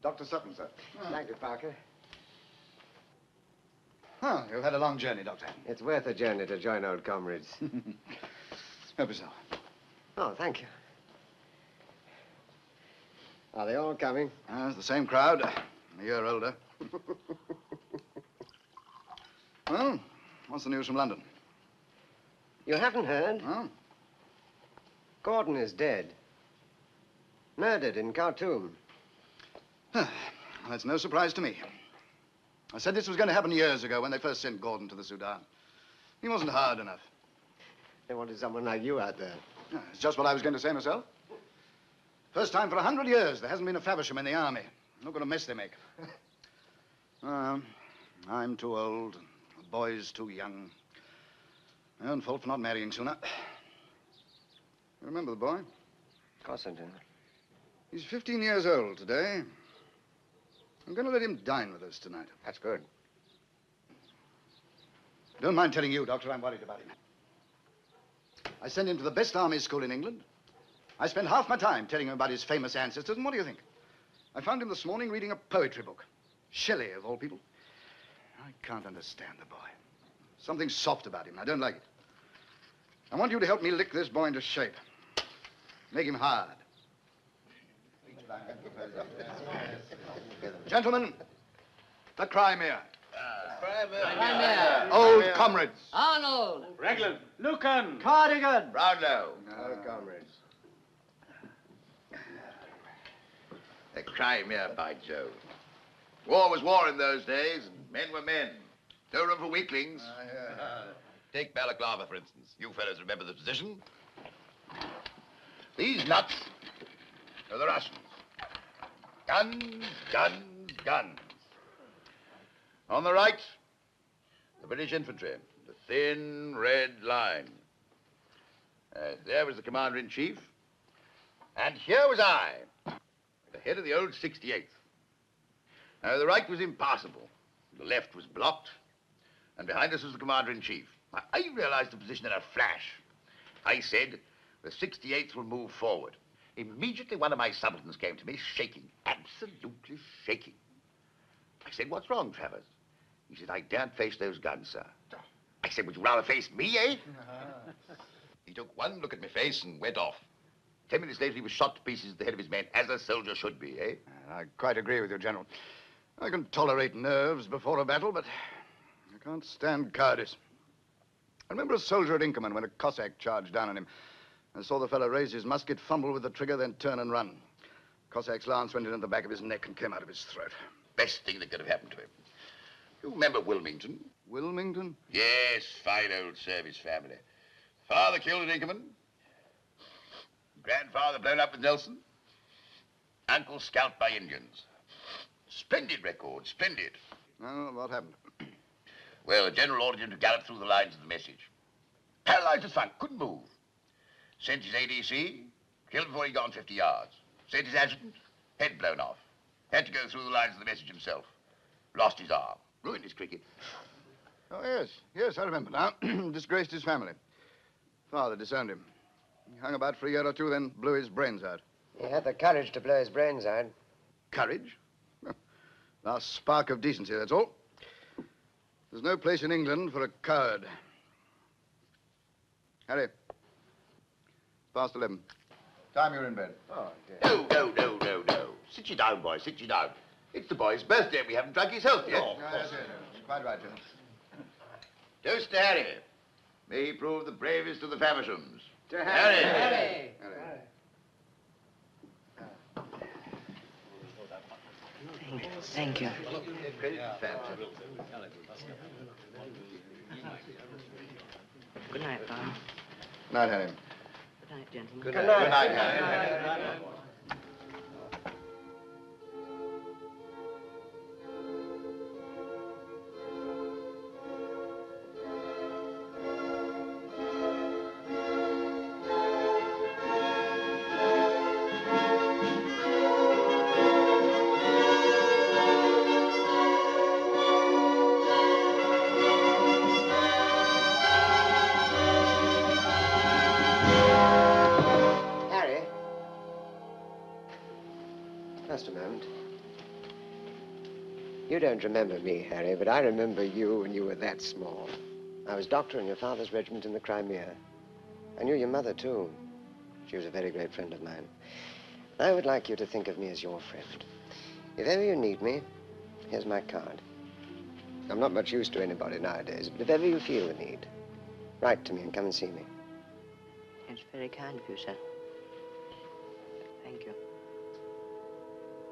Dr. Sutton, sir. Thank you, Parker. Oh, you've had a long journey, Doctor. It's worth a journey to join old comrades. Help yourself. Oh, thank you. Are they all coming? It's the same crowd, a year older. Well, what's the news from London? You haven't heard? Oh? Gordon is dead. Murdered in Khartoum. That's no surprise to me. I said this was going to happen years ago when they first sent Gordon to the Sudan. He wasn't hard enough. They wanted someone like you out there. It's just what I was going to say myself. First time for 100 years there hasn't been a Faversham in the army. Look what a mess they make. I'm too old. The boy's too young. My own fault for not marrying sooner. You remember the boy? Of course I do. He's 15 years old today. I'm going to let him dine with us tonight. That's good. Don't mind telling you, Doctor, I'm worried about him. I sent him to the best army school in England. I spent half my time telling him about his famous ancestors, and what do you think? I found him this morning reading a poetry book. Shelley, of all people. I can't understand the boy. Something soft about him. I don't like it. I want you to help me lick this boy into shape. Make him hard. Gentlemen, the Crimea. Crimea. Old comrades. Arnold. Raglan. Lucan. Cardigan. Brownlow. Old comrades. The Crimea, by Jove. War was war in those days, and men were men. No room for weaklings. Take Balaclava, for instance. You fellows remember the position? These nuts are the Russians. Guns, guns, guns. On the right, the British infantry, the thin red line. There was the commander-in-chief. And here was I, the head of the old 68th. Now, the right was impassable. The left was blocked. And behind us was the commander-in-chief. I realized the position in a flash. I said, the 68th will move forward. Immediately, one of my subalterns came to me, shaking, absolutely shaking. I said, what's wrong, Travers? He said, I daren't face those guns, sir. I said, would you rather face me, eh? He took one look at my face and went off. 10 minutes later, he was shot to pieces at the head of his men, as a soldier should be, eh? I quite agree with you, General. I can tolerate nerves before a battle, but I can't stand cowardice. I remember a soldier at Inkerman when a Cossack charged down on him. I saw the fellow raise his musket, fumble with the trigger, then turn and run. Cossack's lance went into the back of his neck and came out of his throat. Best thing that could have happened to him. You remember Wilmington? Wilmington? Yes, fine old service family. Father killed at Inkerman. Grandfather blown up with Nelson. Uncle scalped by Indians. Splendid record, splendid. Well, what happened? Well, the general ordered him to gallop through the lines of the message. Paralyzed as funk, couldn't move. Sent his ADC, killed before he got 50 yards. Sent his adjutant, head blown off. Had to go through the lines of the message himself. Lost his arm, ruined his cricket. Oh, yes, I remember now. Disgraced his family. Father disowned him. He hung about for a year or two, then blew his brains out. He had the courage to blow his brains out. Courage? Last spark of decency, that's all. There's no place in England for a coward. Harry. Past 11. Time you're in bed. Oh, dear. No. Sit you down, boy, sit you down. It's the boy's birthday and we haven't drunk his health yet. Oh, yes. Quite right, General. Toast to Harry. May he prove the bravest of the Favershams. To Harry. Harry. Thank you. Good night, Bob. Good night, Harry. Good night, gentlemen. Good night. Good night, Harry. Just a moment. You don't remember me, Harry, but I remember you when you were that small. I was doctor in your father's regiment in the Crimea. I knew your mother, too. She was a very great friend of mine. I would like you to think of me as your friend. If ever you need me, here's my card. I'm not much use to anybody nowadays, but if ever you feel the need, write to me and come and see me. It's very kind of you, sir. Thank you.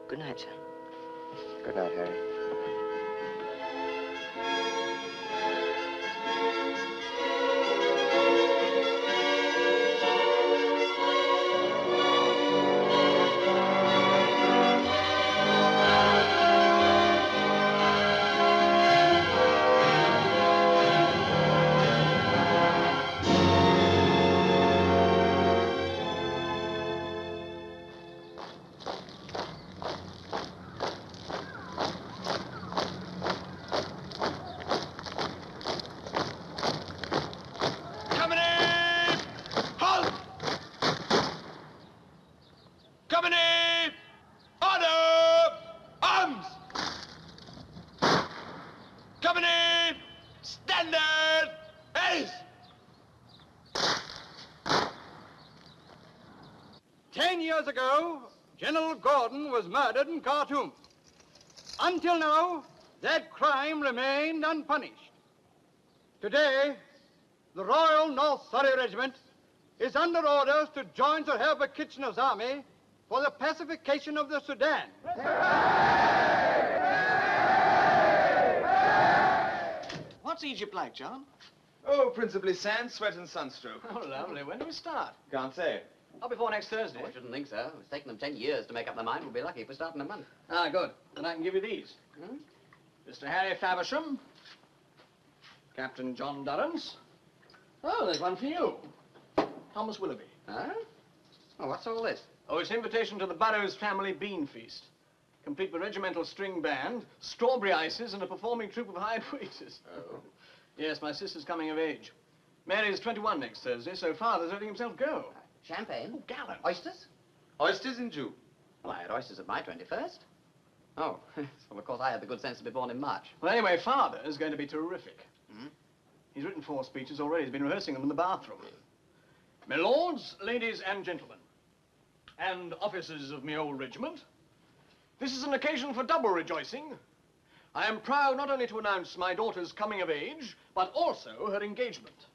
Good night, sir. Good night, Harry. Years ago, General Gordon was murdered in Khartoum. Until now, that crime remained unpunished. Today, the Royal North Surrey Regiment is under orders to join Sir Herbert Kitchener's army for the pacification of the Sudan. What's Egypt like, John? Oh, principally sand, sweat, and sunstroke. Oh, lovely. When do we start? Can't say. Oh, before next Thursday. Oh, I shouldn't think so. It's taken them 10 years to make up their mind. We'll be lucky if we start in a month. Ah, good. Then I can give you these. Mr. Harry Faversham, Captain John Durrance. Oh, there's one for you. Thomas Willoughby. Huh? Oh, what's all this? Oh, it's an invitation to the Burrows family bean feast. Complete with regimental string band, strawberry ices, and a performing troupe of hired waiters. Oh. Yes, my sister's coming of age. Mary's 21 next Thursday, so father's letting himself go. Champagne? Oh, gallant. Oysters? Oysters in June. Well, I had oysters at my 21st. Oh, well, of course, I had the good sense to be born in March. Well, anyway, father is going to be terrific. Hmm? He's written 4 speeches already. He's been rehearsing them in the bathroom. My lords, ladies, and gentlemen, and officers of my old regiment, this is an occasion for double rejoicing. I am proud not only to announce my daughter's coming of age, but also her engagement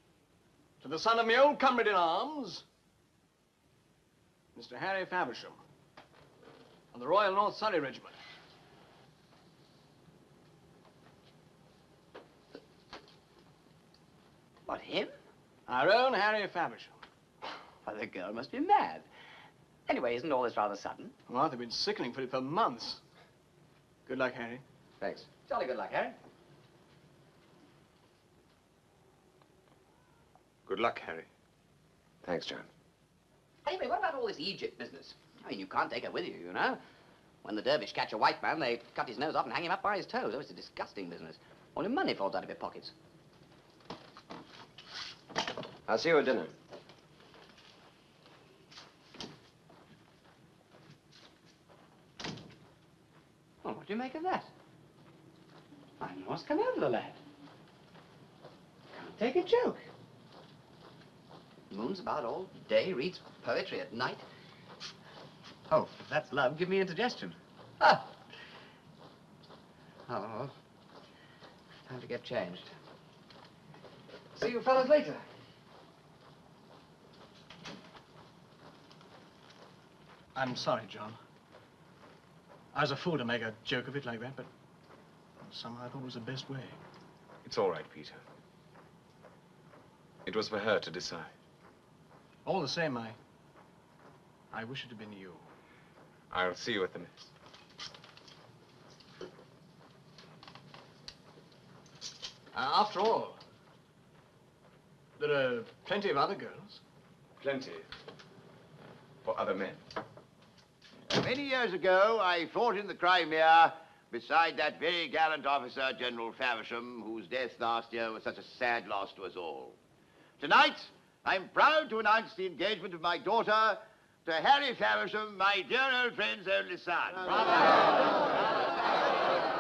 to the son of my old comrade in arms, Mr. Harry Faversham, of the Royal North Surrey Regiment. What, him? Our own Harry Faversham. Why, the girl must be mad. Anyway, isn't all this rather sudden? Well, they've been sickening for it for months. Good luck, Harry. Thanks. Jolly good luck, Harry. Good luck, Harry. Thanks, John. Anyway, what about all this Egypt business? I mean, you can't take her with you, you know. When the dervish catch a white man, they cut his nose off and hang him up by his toes. Oh, it's a disgusting business. Only money falls out of your pockets. I'll see you at dinner. Well, what do you make of that? I don't know what's come out of the lad. Can't take a joke. Moons about all day, reads poetry at night. Oh, if that's love, give me indigestion. Ah! Oh, well. Time to get changed. See you fellas later. I'm sorry, John. I was a fool to make a joke of it like that, but somehow I thought it was the best way. It's all right, Peter. It was for her to decide. All the same, I wish it had been you. I'll see you at the mess. After all, there are plenty of other girls. Plenty. For other men. Many years ago, I fought in the Crimea beside that very gallant officer, General Faversham, whose death last year was such a sad loss to us all. Tonight, I'm proud to announce the engagement of my daughter to Harry Faversham, my dear old friend's only son. Bravo!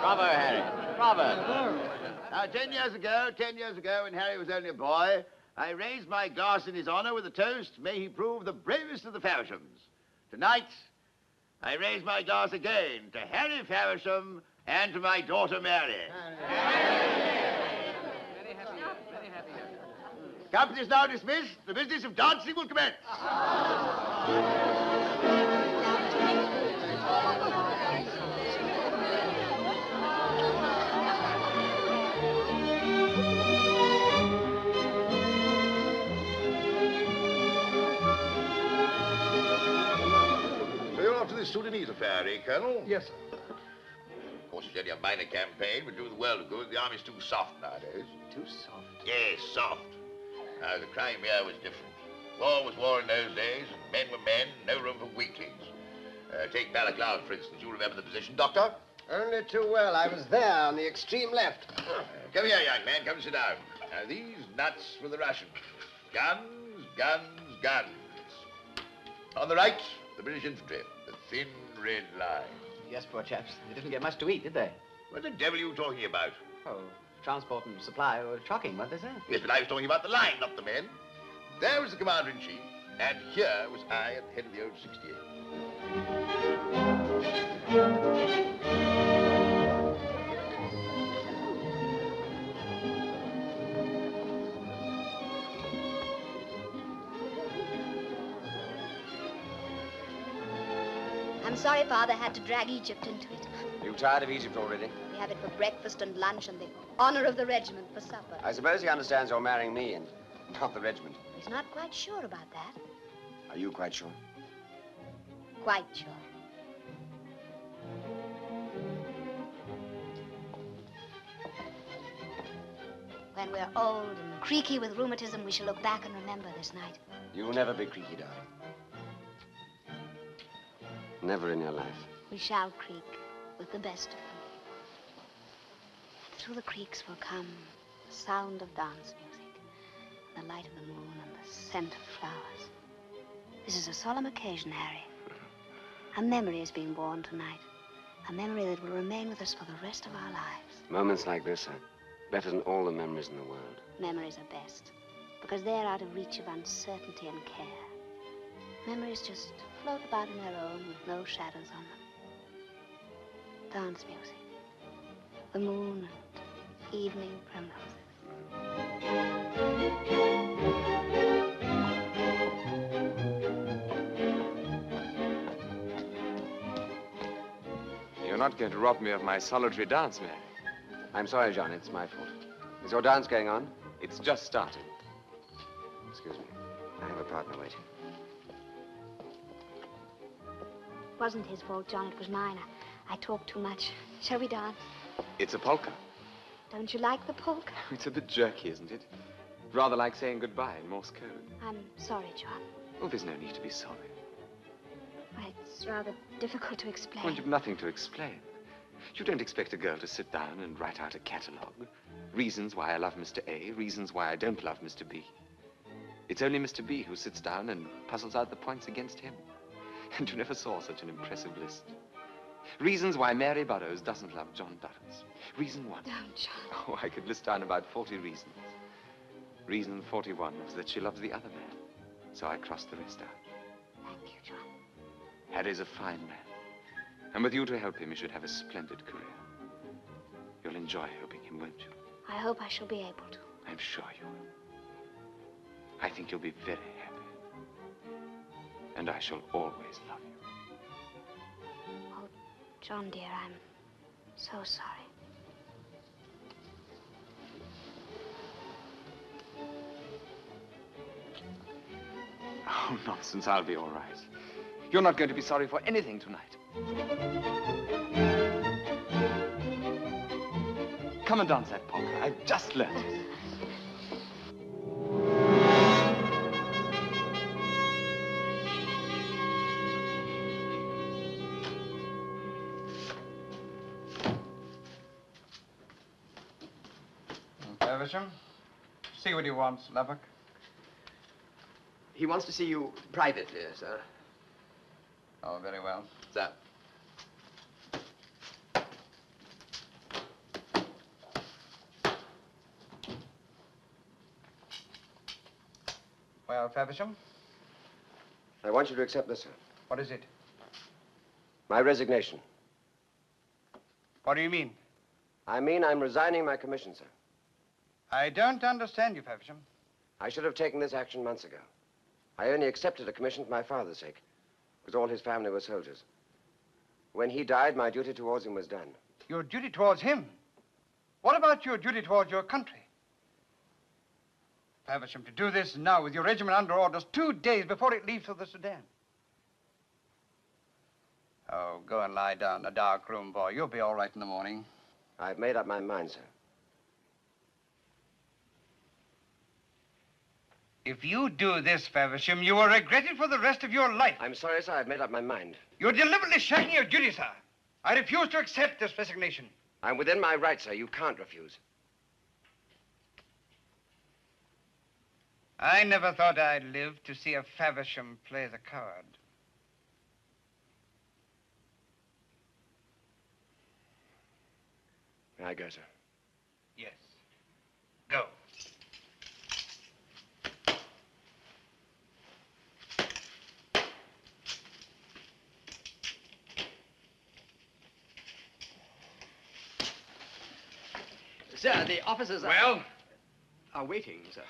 Bravo, Harry. Bravo. Now, 10 years ago, when Harry was only a boy, I raised my glass in his honor with a toast, may he prove the bravest of the Favershams. Tonight, I raise my glass again to Harry Faversham and to my daughter Mary. Company is now dismissed. The business of dancing will commence. So you're off to this Sudanese affair, eh, Colonel? Yes, sir. Of course, it's only a minor campaign, but do the world of good. The army's too soft nowadays. Too soft. Yes, soft. Now, the Crimea was different. War was war in those days, and men were men, no room for weaklings. Take Balaclava, for instance. You remember the position, Doctor? Only too well. I was there on the extreme left. Come here, young man. Come sit down. Now, these nuts for the Russians. Guns, guns, guns. On the right, the British infantry. The thin red line. Yes, poor chaps. They didn't get much to eat, did they? What the devil are you talking about? Oh, transport and supply were trucking, weren't they, sir? Yes, but I was talking about the line, not the men. There was the commander-in-chief, and here was I at the head of the old 68. I'm sorry Father had to drag Egypt into it. You tired of Egypt already? We have it for breakfast and lunch and the honor of the regiment for supper. I suppose he understands you're marrying me and not the regiment. He's not quite sure about that. Are you quite sure? Quite sure. When we're old and creaky with rheumatism, we shall look back and remember this night. You'll never be creaky, darling. Never in your life. We shall creak with the best of them. And through the creaks will come the sound of dance music, the light of the moon and the scent of flowers. This is a solemn occasion, Harry. A memory is being born tonight. A memory that will remain with us for the rest of our lives. Moments like this are better than all the memories in the world. Memories are best, because they're out of reach of uncertainty and care. Memories just float about on their own with no shadows on them. Dance music, the moon and evening primroses. You're not going to rob me of my solitary dance, Mary. I'm sorry, John. It's my fault. Is your dance going on? It's just started. Excuse me. I have a partner waiting. It wasn't his fault, John. It was mine. I talked too much. Shall we dance? It's a polka. Don't you like the polka? It's a bit jerky, isn't it? Rather like saying goodbye in Morse code. I'm sorry, John. Oh, there's no need to be sorry. It's rather difficult to explain. Well, you've nothing to explain. You don't expect a girl to sit down and write out a catalogue. Reasons why I love Mr. A, reasons why I don't love Mr. B. It's only Mr. B who sits down and puzzles out the points against him. And you never saw such an impressive list. Reasons why Mary Burroughs doesn't love John Burroughs. Reason 1. Don't, John. Oh, I could list down about 40 reasons. Reason 41 was that she loves the other man. So I crossed the rest out. Thank you, John. Harry's a fine man. And with you to help him, he should have a splendid career. You'll enjoy helping him, won't you? I hope I shall be able to. I'm sure you will. I think you'll be very happy. And I shall always love you. Oh, John, dear, I'm so sorry. Oh, nonsense. I'll be all right. You're not going to be sorry for anything tonight. Come and dance that polka. I've just learned it. Feversham, see what he wants, Lubbock. He wants to see you privately, sir. Oh, very well. Sir. Well, Faversham, I want you to accept this, sir. what is it? My resignation. What do you mean? I mean I'm resigning my commission, sir. I don't understand you, Faversham. I should have taken this action months ago. I only accepted a commission for my father's sake, because all his family were soldiers. When he died, my duty towards him was done. Your duty towards him? What about your duty towards your country? Faversham, to do this now with your regiment under orders 2 days before it leaves for the Sudan. Oh, go and lie down in a dark room, boy. You'll be all right in the morning. I've made up my mind, sir. If you do this, Faversham, you will regret it for the rest of your life. I'm sorry, sir. I've made up my mind. You're deliberately shirking your duty, sir. I refuse to accept this resignation. I'm within my rights, sir. You can't refuse. I never thought I'd live to see a Faversham play the coward. May I go, sir? Yes. Go. Sir, the officers are... Well? Are waiting, sir.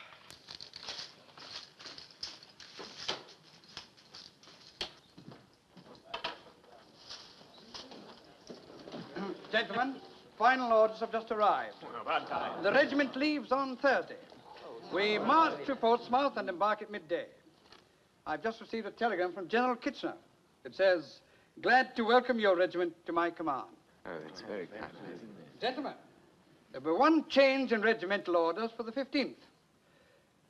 Gentlemen, final orders have just arrived. About time. The regiment leaves on Thursday. We march to Portsmouth and embark at midday. I've just received a telegram from General Kitchener. It says, glad to welcome your regiment to my command. Oh, that's very kind, isn't it? Gentlemen, there will be one change in regimental orders for the 15th.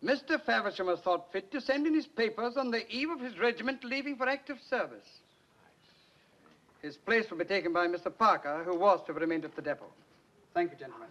Mr. Faversham has thought fit to send in his papers on the eve of his regiment leaving for active service. His place will be taken by Mr. Parker, who was to have remained at the depot. Thank you, gentlemen.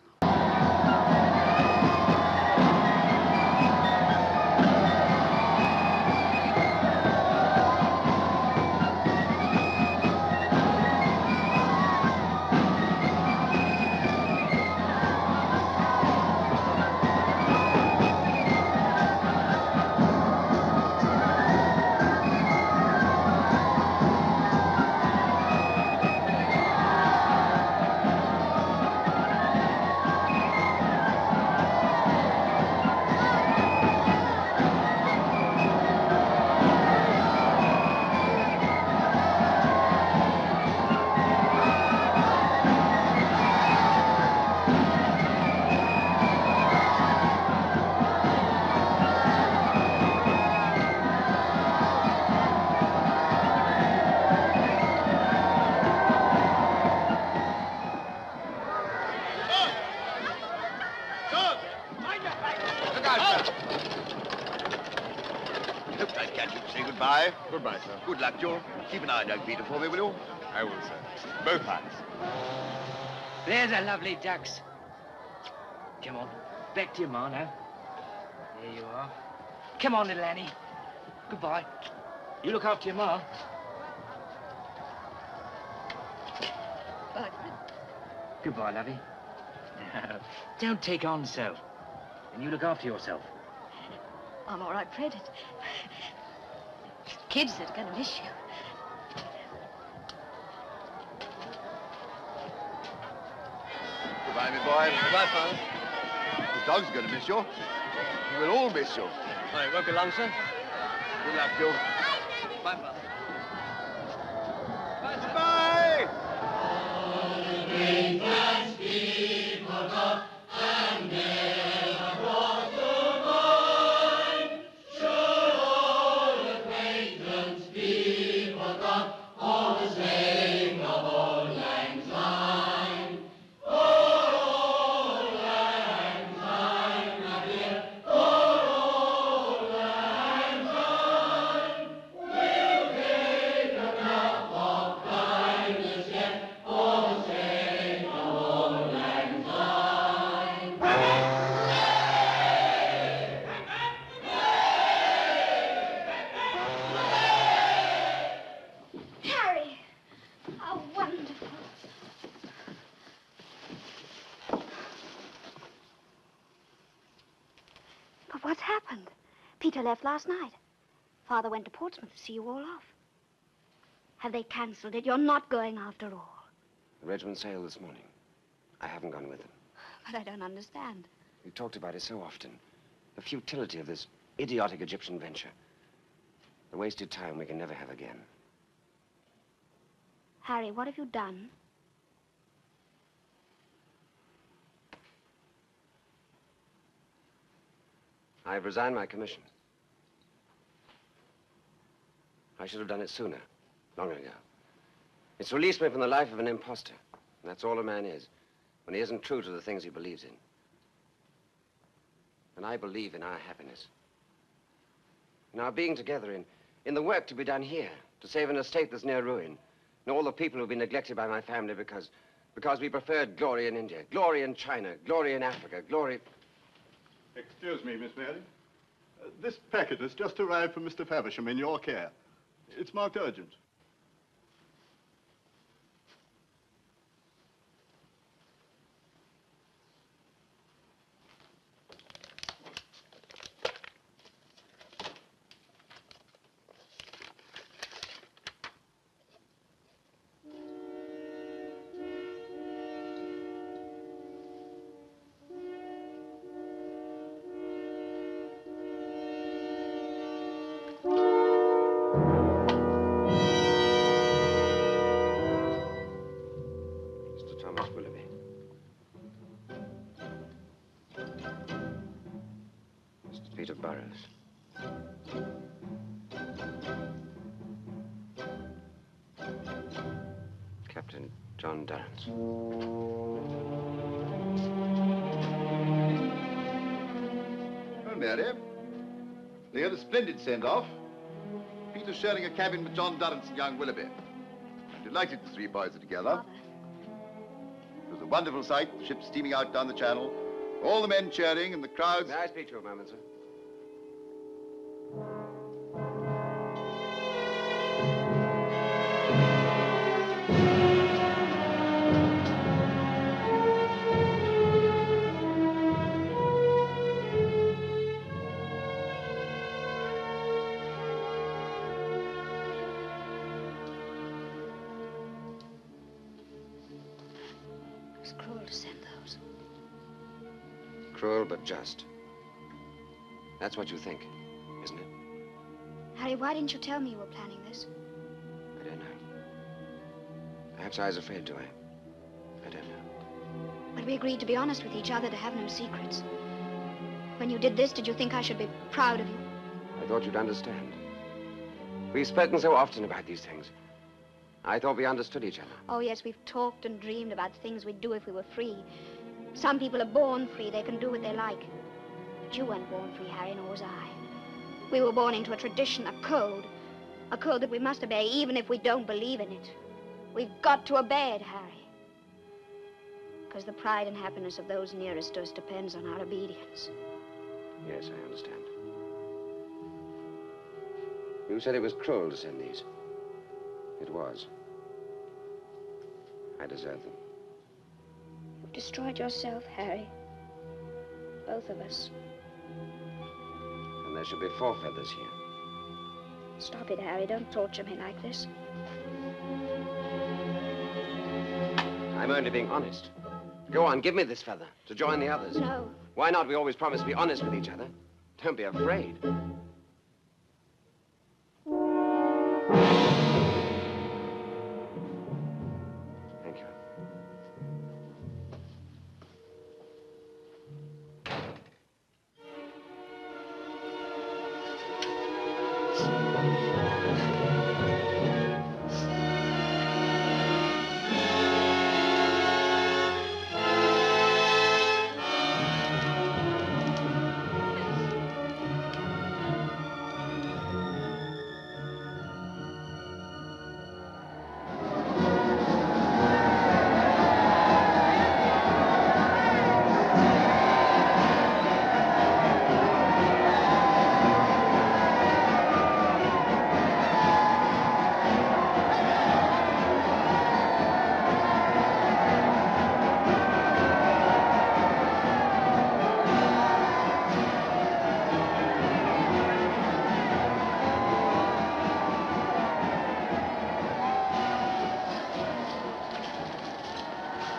Hope I catch you to say goodbye. Goodbye, sir. Good luck, Joel. Keep an eye on young Peter for me, will you? I will, sir. Both eyes. There's a lovely ducks. Come on, back to your ma now. There you are. Come on, little Annie. Goodbye. You look after your ma. Goodbye, lovey. No, don't take on so. And you look after yourself. I'm all right, Fred. Kids that are going to miss you. Goodbye, my boy. Goodbye, Father. The dog's going to miss you. We'll all miss you. It won't be long, sir. Good luck, Joe. Bye, Father. Goodbye! Peter left last night. Father went to Portsmouth to see you all off. Have they cancelled it? You're not going after all. The regiment sailed this morning. I haven't gone with them. But I don't understand. We've talked about it so often. The futility of this idiotic Egyptian venture. The wasted time we can never have again. Harry, what have you done? I've resigned my commission. I should have done it sooner, long ago. It's released me from the life of an imposter. And that's all a man is, when he isn't true to the things he believes in. And I believe in our happiness. In our being together, in the work to be done here, to save an estate that's near ruin, and all the people who've been neglected by my family because we preferred glory in India, glory in China, glory in Africa, glory... Excuse me, Miss Mary. This packet has just arrived from Mr. Faversham in your care. It's marked urgent. Captain John Durrance. Well, Mary, they had a splendid send-off. Peter sharing a cabin with John Durrance and young Willoughby. I'm delighted the three boys are together. It was a wonderful sight, the ship steaming out down the channel, all the men cheering and the crowds... May I speak to you a moment, sir? It's cruel to send those. Cruel but just. That's what you think, isn't it? Harry, why didn't you tell me you were planning this? I don't know. Perhaps I was afraid to. I don't know. But we agreed to be honest with each other, to have no secrets. When you did this, did you think I should be proud of you? I thought you'd understand. We've spoken so often about these things. I thought we understood each other. Oh, yes, we've talked and dreamed about things we'd do if we were free. Some people are born free. They can do what they like. But you weren't born free, Harry, nor was I. We were born into a tradition, a code that we must obey, even if we don't believe in it. We've got to obey it, Harry. Because the pride and happiness of those nearest to us depends on our obedience. Yes, I understand. You said it was cruel to send these. It was. I deserve them. You've destroyed yourself, Harry. Both of us. And there should be 4 feathers here. Stop it, Harry. Don't torture me like this. I'm only being honest. Go on, give me this feather to join the others. No. Why not? We always promise to be honest with each other. Don't be afraid. Thank you.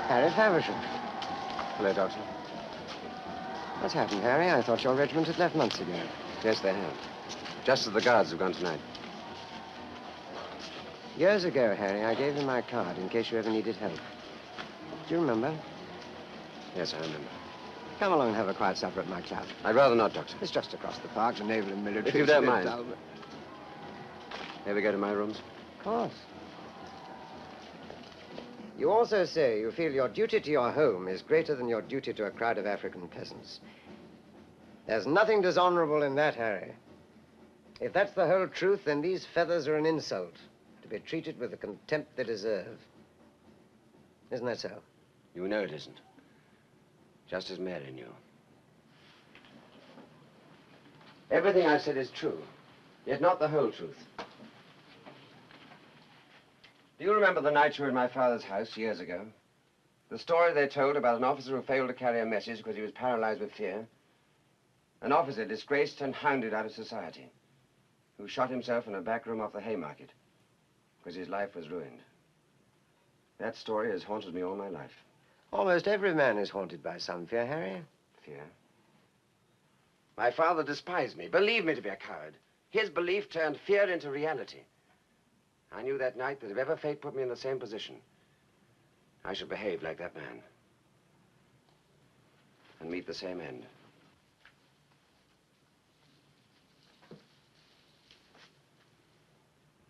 Harry Faversham. Hello, Doctor. What's happened, Harry? I thought your regiment had left months ago. Yes, they have. Just as the guards have gone tonight. Years ago, Harry, I gave you my card in case you ever needed help. Do you remember? Yes, I remember. Come along and have a quiet supper at my club. I'd rather not, Doctor. It's just across the park, the Naval and Military. If you don't mind. Albert. May we go to my rooms? Of course. You also say you feel your duty to your home is greater than your duty to a crowd of African peasants. There's nothing dishonorable in that, Harry. If that's the whole truth, then these feathers are an insult, to be treated with the contempt they deserve. Isn't that so? You know it isn't. Just as Mary knew. Everything I've said is true, yet not the whole truth. Do you remember the night you were in my father's house years ago? The story they told about an officer who failed to carry a message because he was paralyzed with fear? An officer disgraced and hounded out of society, who shot himself in a back room off the Haymarket because his life was ruined. That story has haunted me all my life. Almost every man is haunted by some fear, Harry. Fear? My father despised me, believed me to be a coward. His belief turned fear into reality. I knew that night that if ever fate put me in the same position, I should behave like that man and meet the same end.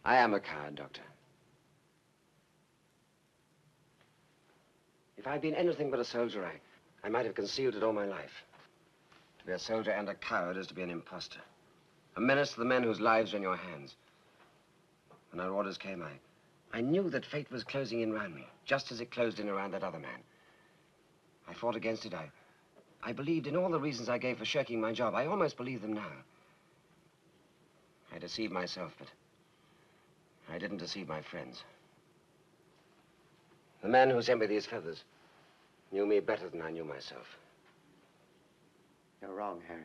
I am a coward, Doctor. If I'd been anything but a soldier, I might have concealed it all my life. To be a soldier and a coward is to be an imposter, a menace to the men whose lives are in your hands. When our orders came, I knew that fate was closing in around me, just as it closed in around that other man. I fought against it. I believed in all the reasons I gave for shirking my job. I almost believe them now. I deceived myself, but I didn't deceive my friends. The man who sent me these feathers knew me better than I knew myself. You're wrong, Harry.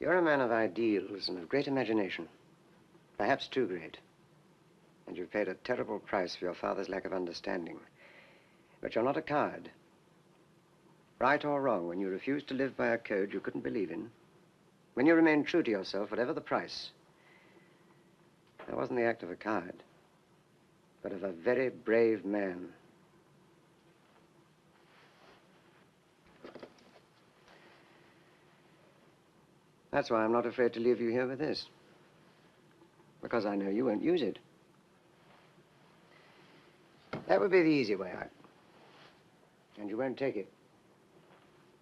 You're a man of ideals and of great imagination. Perhaps too great. And you've paid a terrible price for your father's lack of understanding. But you're not a coward. Right or wrong, when you refused to live by a code you couldn't believe in, when you remained true to yourself, whatever the price, that wasn't the act of a coward, but of a very brave man. That's why I'm not afraid to leave you here with this. Because I know you won't use it. That would be the easy way out. And you won't take it.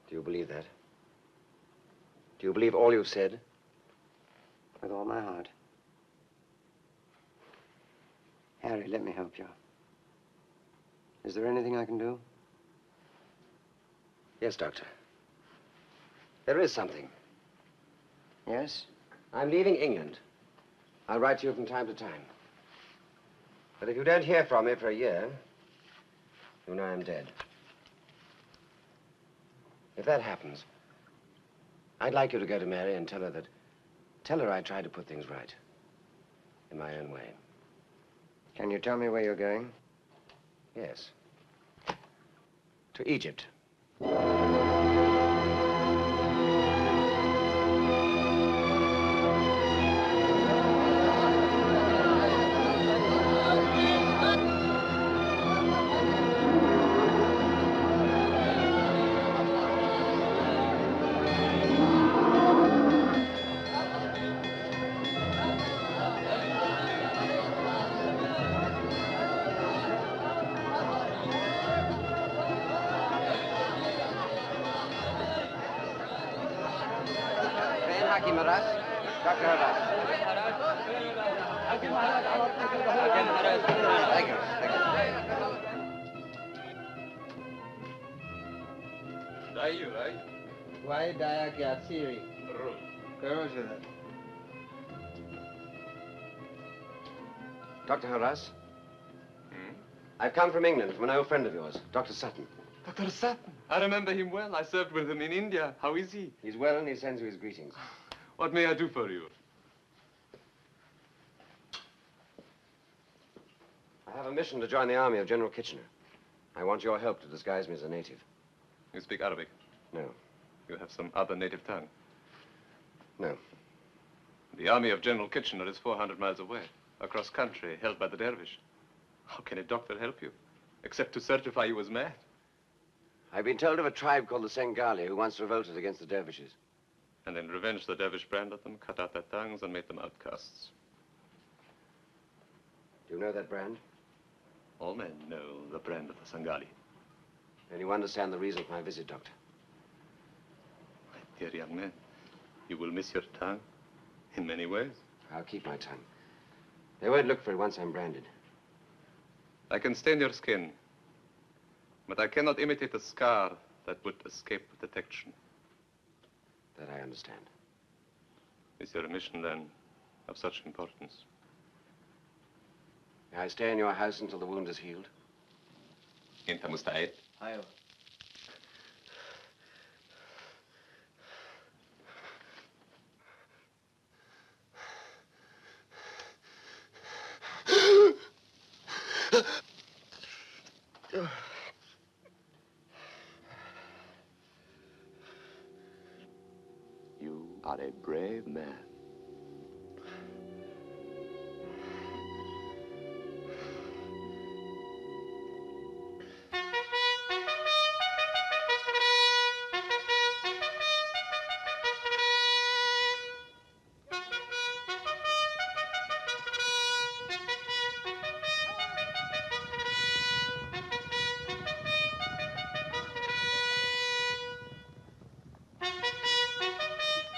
Do you believe that? Do you believe all you've said? With all my heart. Harry, let me help you. Is there anything I can do? Yes, Doctor. There is something. Yes? I'm leaving England. I'll write to you from time to time. But if you don't hear from me for a year, you know I'm dead. If that happens, I'd like you to go to Mary and tell her I tried to put things right in my own way. Can you tell me where you're going? Yes. To Egypt. Dr. Harras. Thank you. Dayu, right? Why Dayak Yatsiri? Dr. Harras? I've come from England, from an old friend of yours, Dr. Sutton. Dr. Sutton. I remember him well. I served with him in India. How is he? He's well and he sends you his greetings. What may I do for you? I have a mission to join the army of General Kitchener. I want your help to disguise me as a native. You speak Arabic? No. You have some other native tongue? No. The army of General Kitchener is 400 miles away, across country, held by the dervish. How can a doctor help you, except to certify you as mad? I've been told of a tribe called the Sengali who once revolted against the dervishes. And in revenge, the dervish branded them, cut out their tongues, and made them outcasts. Do you know that brand? All men know the brand of the Sangali. And you understand the reason for my visit, Doctor? My dear young man, you will miss your tongue in many ways. I'll keep my tongue. They won't look for it once I'm branded. I can stain your skin, but I cannot imitate a scar that would escape detection. That I understand. Is your mission, then, of such importance? May I stay in your house until the wound is healed? انت مستعد؟ ايوه. You are a brave man.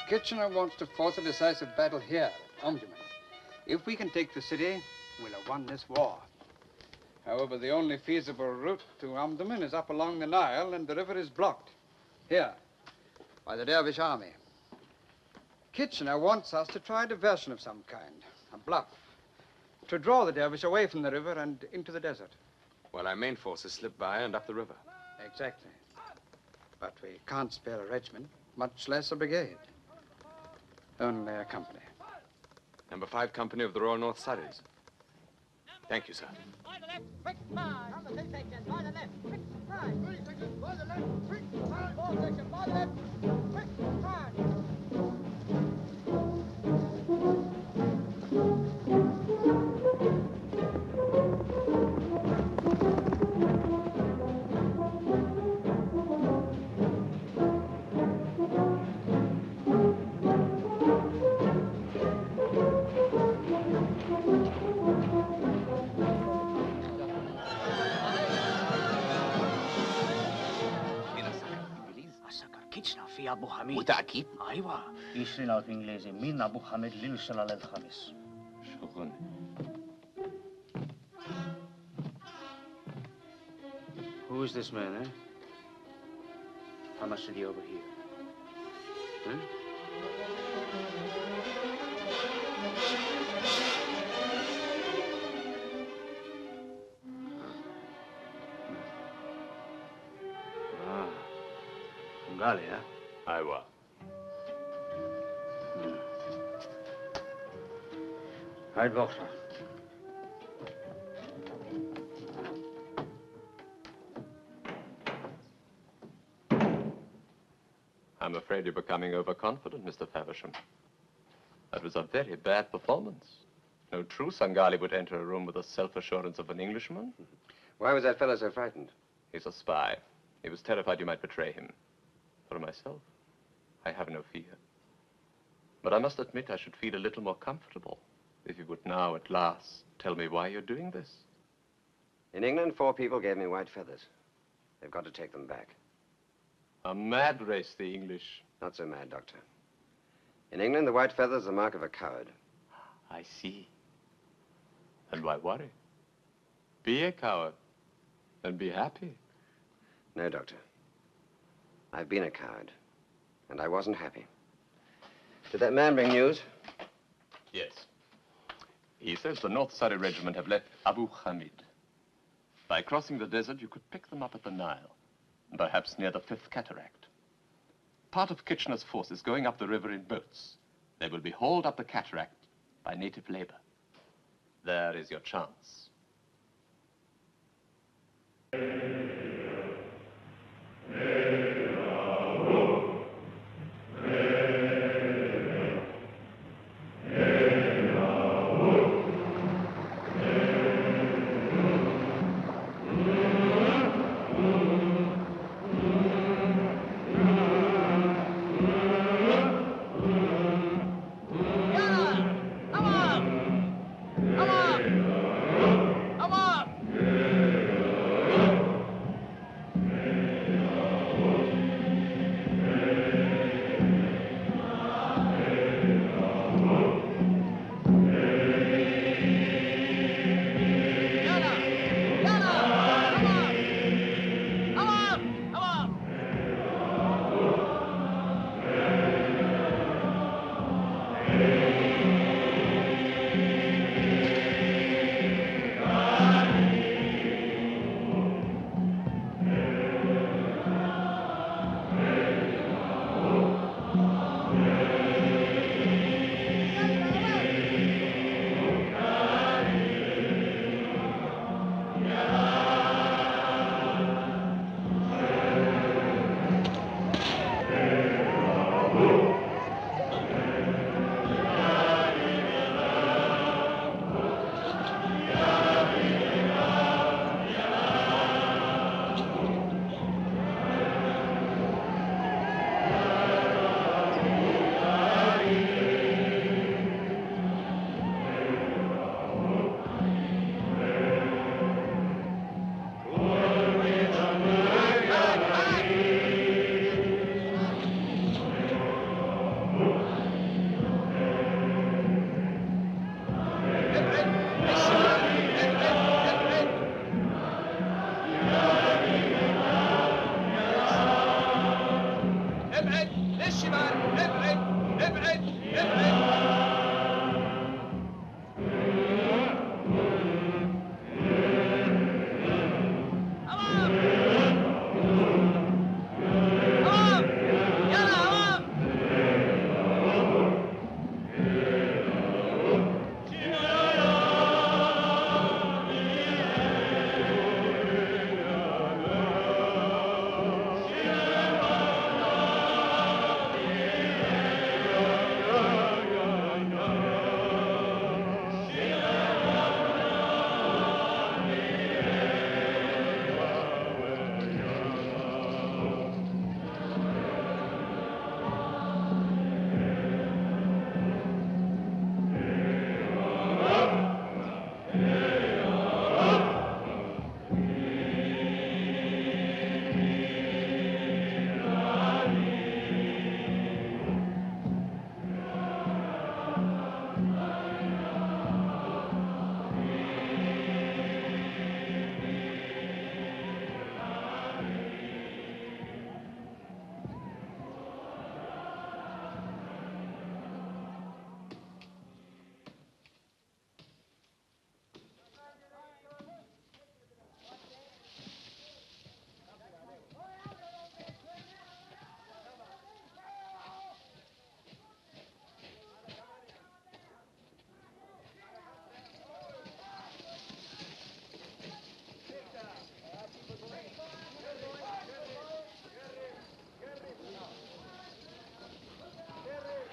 Kitchener wants to force a decisive battle here at Omdurman. If we can take the city, we'll have won this war. However, the only feasible route to Omdurman is up along the Nile, and the river is blocked. Here, by the Dervish army. Kitchener wants us to try a diversion of some kind, a bluff, to draw the Dervish away from the river and into the desert. While our main forces slip by and up the river. Exactly. But we can't spare a regiment, much less a brigade. Only a company. Number 5 Company of the Royal North Surreys. Thank you, sir. By the left, quick march. Number 3 section, by the left, quick march. 3 section, by the left, quick march. 4 section, by the left, quick march. كيتشنا في ابو حميد متأكد؟ ايوه يشري انجليزي مين ابو حميد للشلال الخامس شغل. Who is this man, eh? How much did he over here? Huh? Bengali, huh? Iowa. Right, Boxer. I'm afraid you're becoming overconfident, Mr. Faversham. That was a very bad performance. No true Sangali would enter a room with the self-assurance of an Englishman. Why was that fellow so frightened? He's a spy. He was terrified you might betray him. For myself, I have no fear. But I must admit I should feel a little more comfortable if you would now, at last, tell me why you're doing this. In England, 4 people gave me white feathers. They've got to take them back. A mad race, the English. Not so mad, Doctor. In England, the white feather is the mark of a coward. I see. And why worry? Be a coward and be happy. No, Doctor. I've been a coward, and I wasn't happy. Did that man bring news? Yes. He says the North Surrey Regiment have left Abu Hamid. By crossing the desert, you could pick them up at the Nile, and perhaps near the 5th Cataract. Part of Kitchener's force is going up the river in boats. They will be hauled up the cataract by native labor. There is your chance.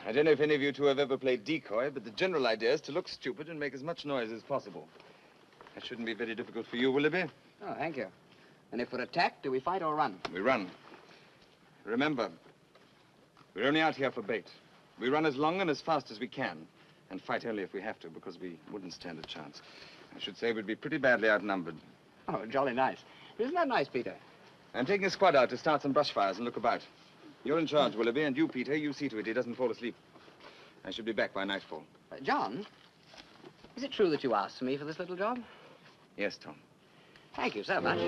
I don't know if any of you two have ever played decoy, but the general idea is to look stupid and make as much noise as possible. That shouldn't be very difficult for you, Willoughby. Oh, thank you. And if we're attacked, do we fight or run? We run. Remember, we're only out here for bait. We run as long and as fast as we can, and fight only if we have to, because we wouldn't stand a chance. I should say we'd be pretty badly outnumbered. Oh, jolly nice. Isn't that nice, Peter? I'm taking a squad out to start some brush fires and look about. You're in charge, Willoughby, and you, Peter, you see to it he doesn't fall asleep. I should be back by nightfall. John, is it true that you asked me for this little job? Yes, Tom. Thank you so much.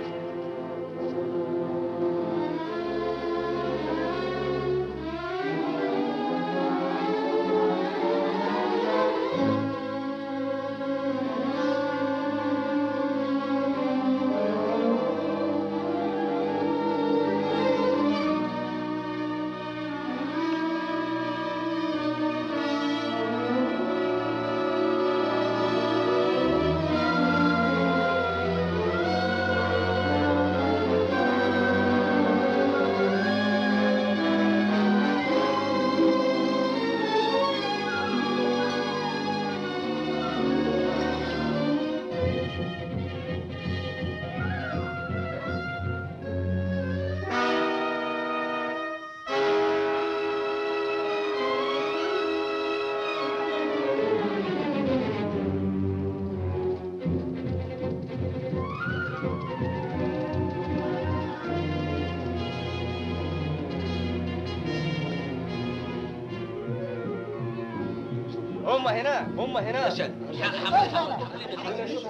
هم هنا هم هنا.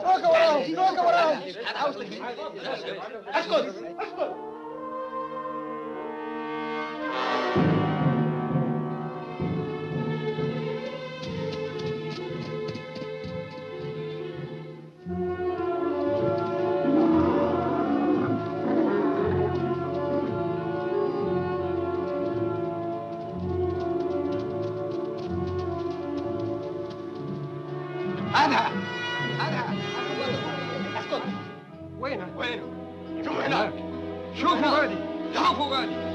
روح وراهم روح وراهم. اسكت. أنا اسكت. وينه؟ شوفوا هناك. شوفوا غادي. شوفوا غادي.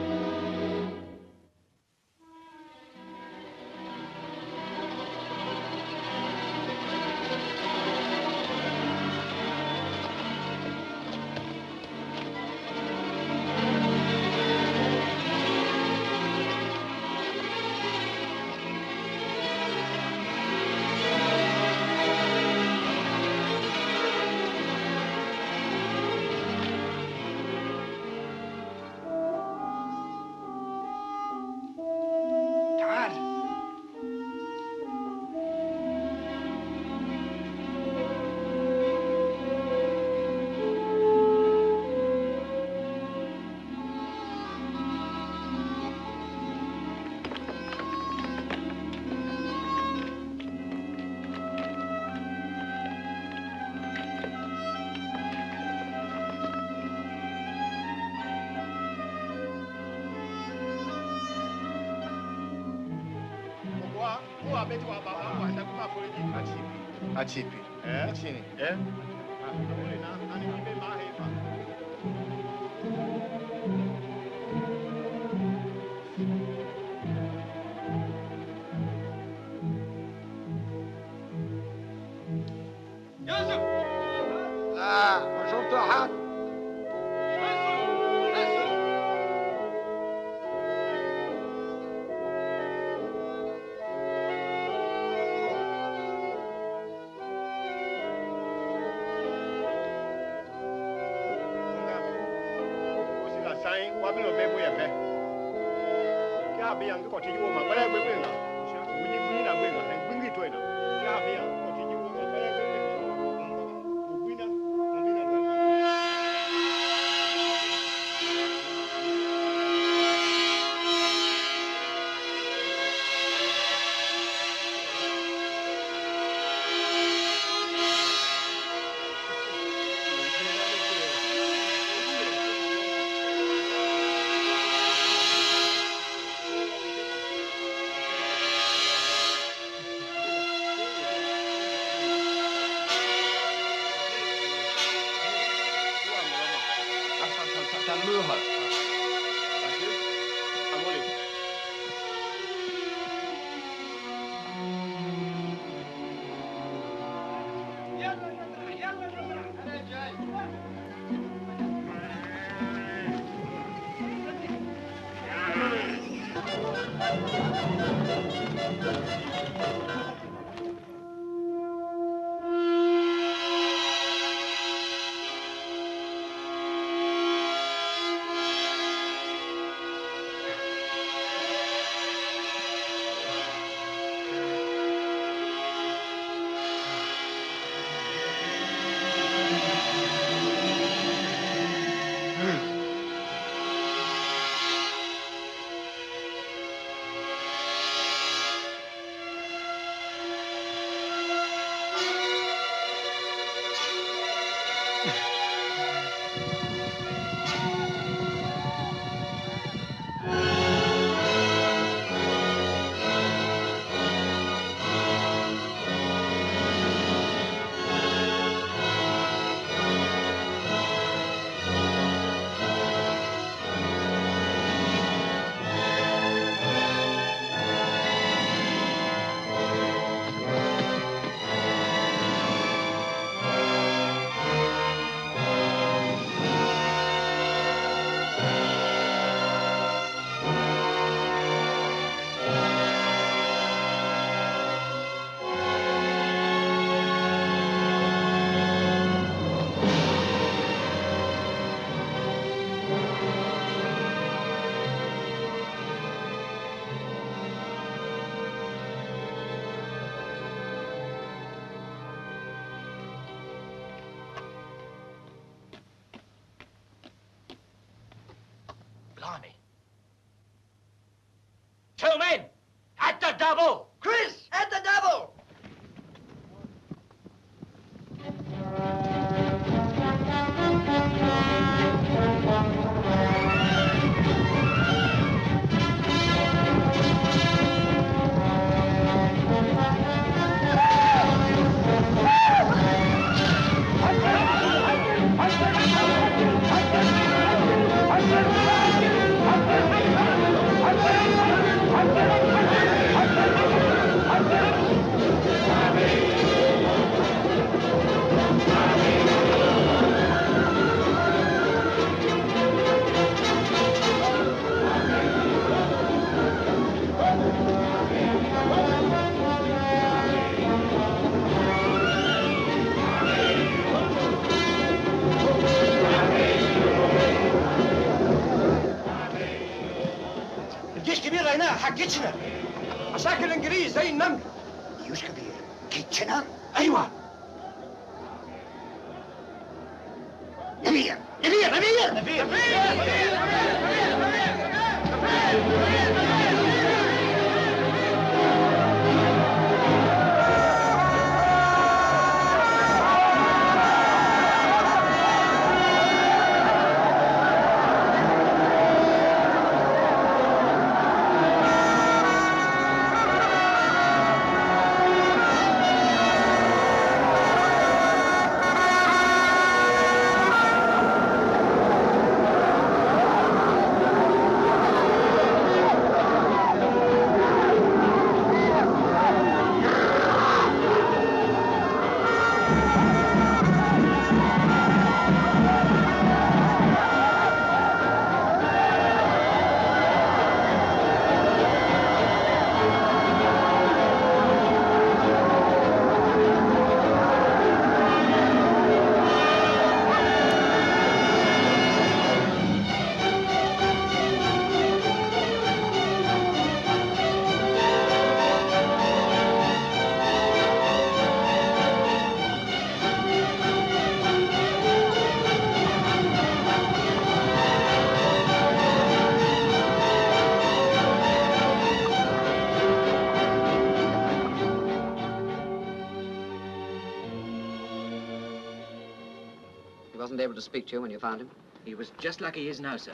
Achipi. Chini. يوسف. لا ما شفت أحد. Blimey. 2 men! At the double! Chris, at the double! الجيش كبير هنا حق جيتشنا. عساكر الانجليز زي النمل. جيوش كبير. جيتشنا؟ ايوه. نبيل نبيل نبيل نبيل He wasn't able to speak to you when you found him? He was just like he is now, sir.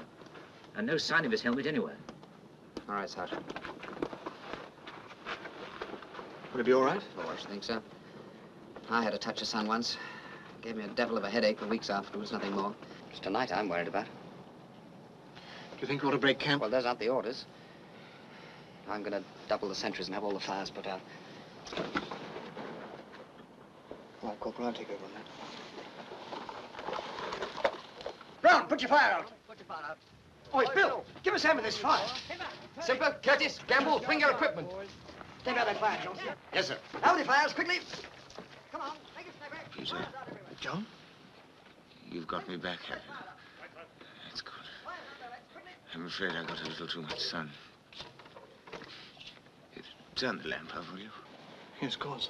And no sign of his helmet anywhere. All right, Sergeant. Will it be all right? Oh, I should think so. I had a touch of sun once. Gave me a devil of a headache for weeks afterwards, nothing more. It's tonight I'm worried about. Do you think we ought to break camp? Well, those aren't the orders. I'm going to double the sentries and have all the fires put out. All right, Corporal, I'll take over on that. Brown, put your fire out. Put your fire out. Oh, it's Bill. Give us a hand with this fire. Simper, Curtis, Gamble, bring your equipment. Take out that fire, Johnson. Yes, sir. Out with the fires, quickly. Come on, make it snap. Peter. John? You've got me back, have you? That's good. I'm afraid I got a little too much sun. Turn the lamp off, will you? Yes, of course.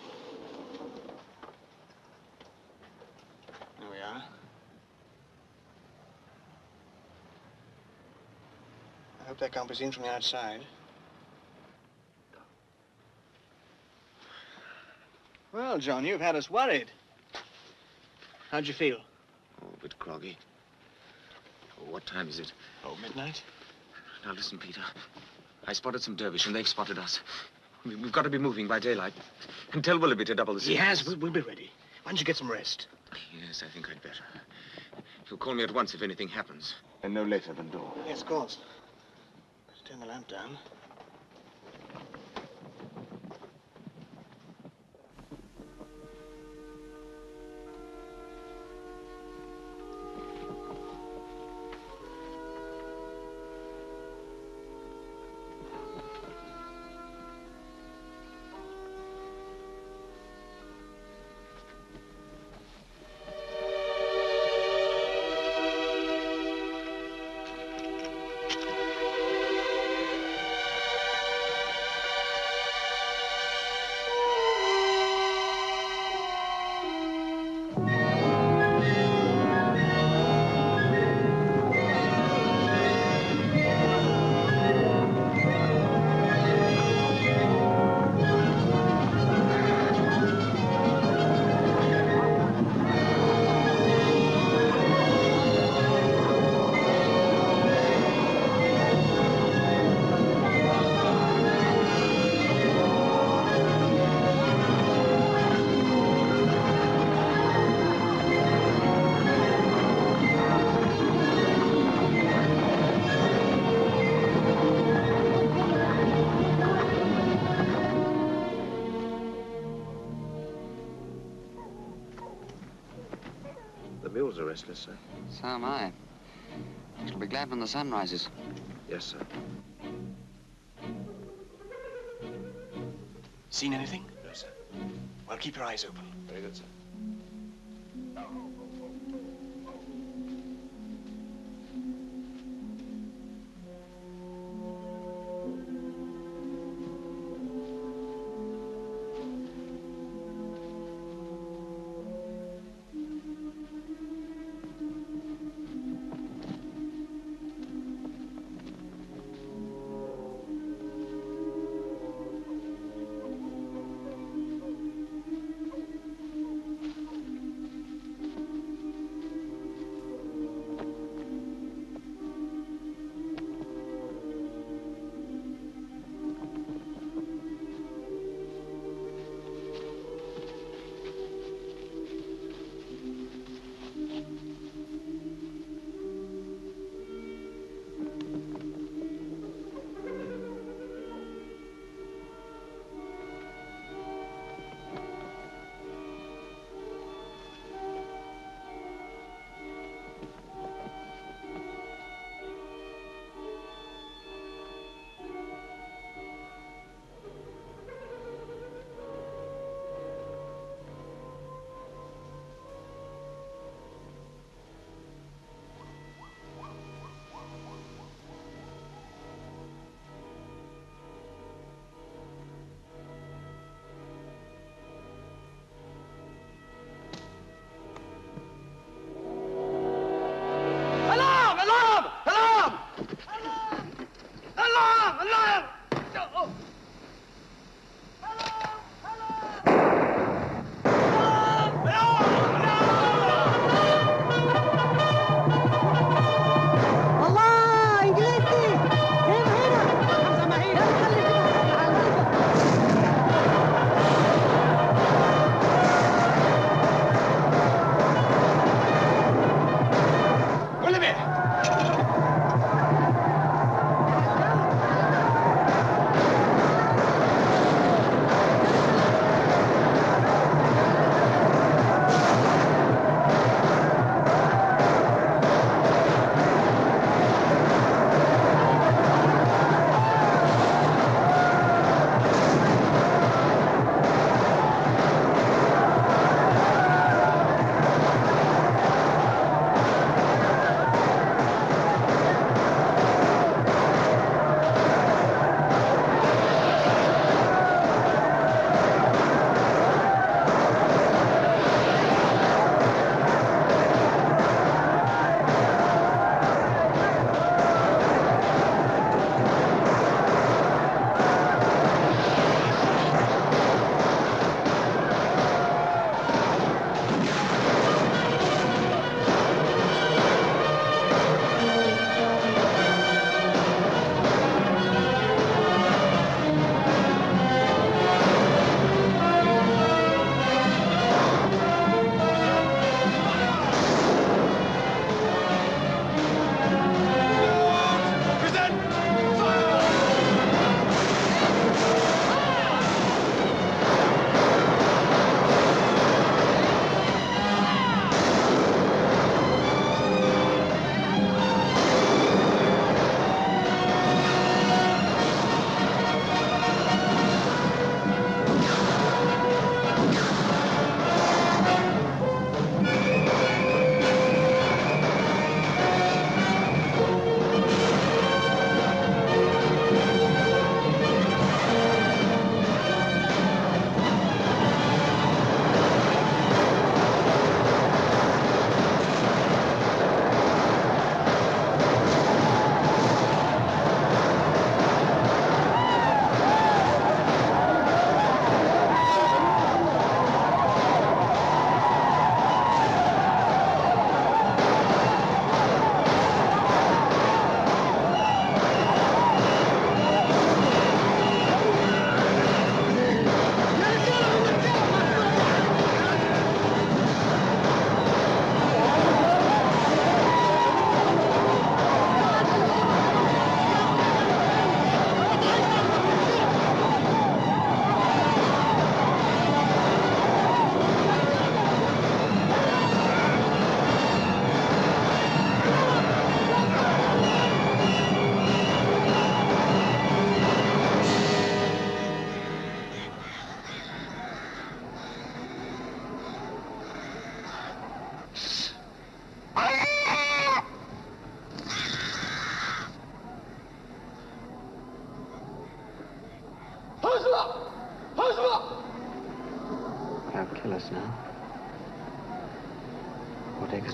There we are. I hope that can't be seen from the outside. Well, John, you've had us worried. How'd you feel? Oh, a bit groggy. Oh, what time is it? Oh, midnight. Now, listen, Peter. I spotted some dervish, and they've spotted us. We've got to be moving by daylight. And tell Willoughby to double the He signals. has. We'll be ready. Why don't you get some rest? Yes, I think I'd better. He'll call me at once if anything happens. And no later than dawn. Yes, of course. Better turn the lamp down. little restless, sir. So am I. I shall be glad when the sun rises. Yes, sir. Seen anything? No, sir. Well, keep your eyes open. Very good, sir.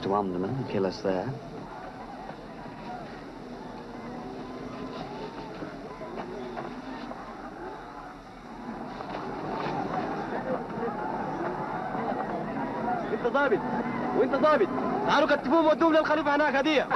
to Omdurman and kill us there. انت ضابط وانت ضابط، تعالوا كتفوهم ودوهم للخليفه هناك هديه.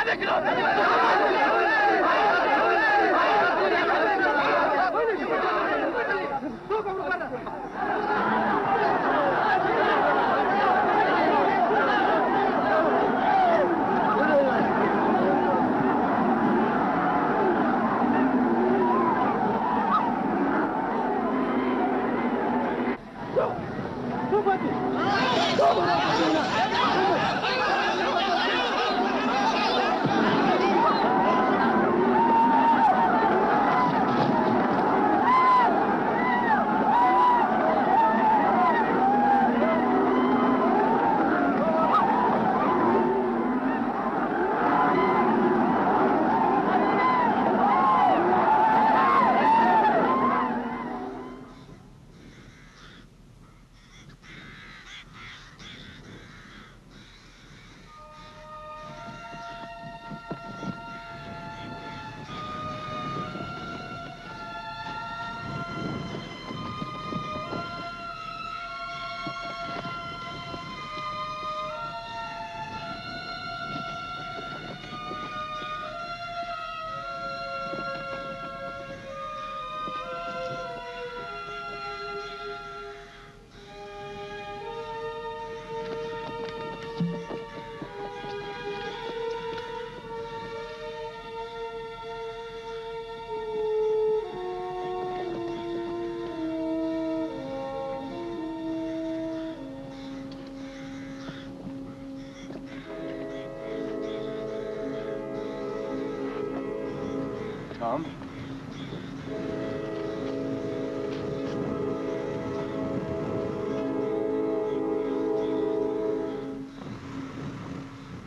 Tom?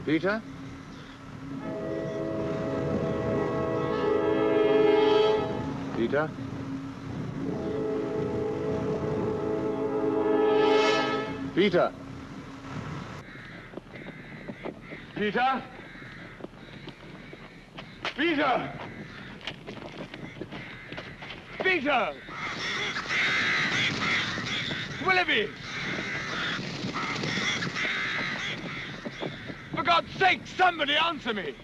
Peter? Peter? Peter? Peter? Peter! Peter! Willoughby! For God's sake, somebody answer me!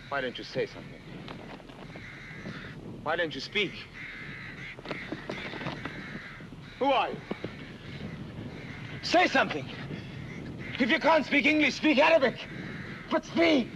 Why don't you say something? Why don't you speak? Who are you? Say something! If you can't speak English, speak Arabic! But speak!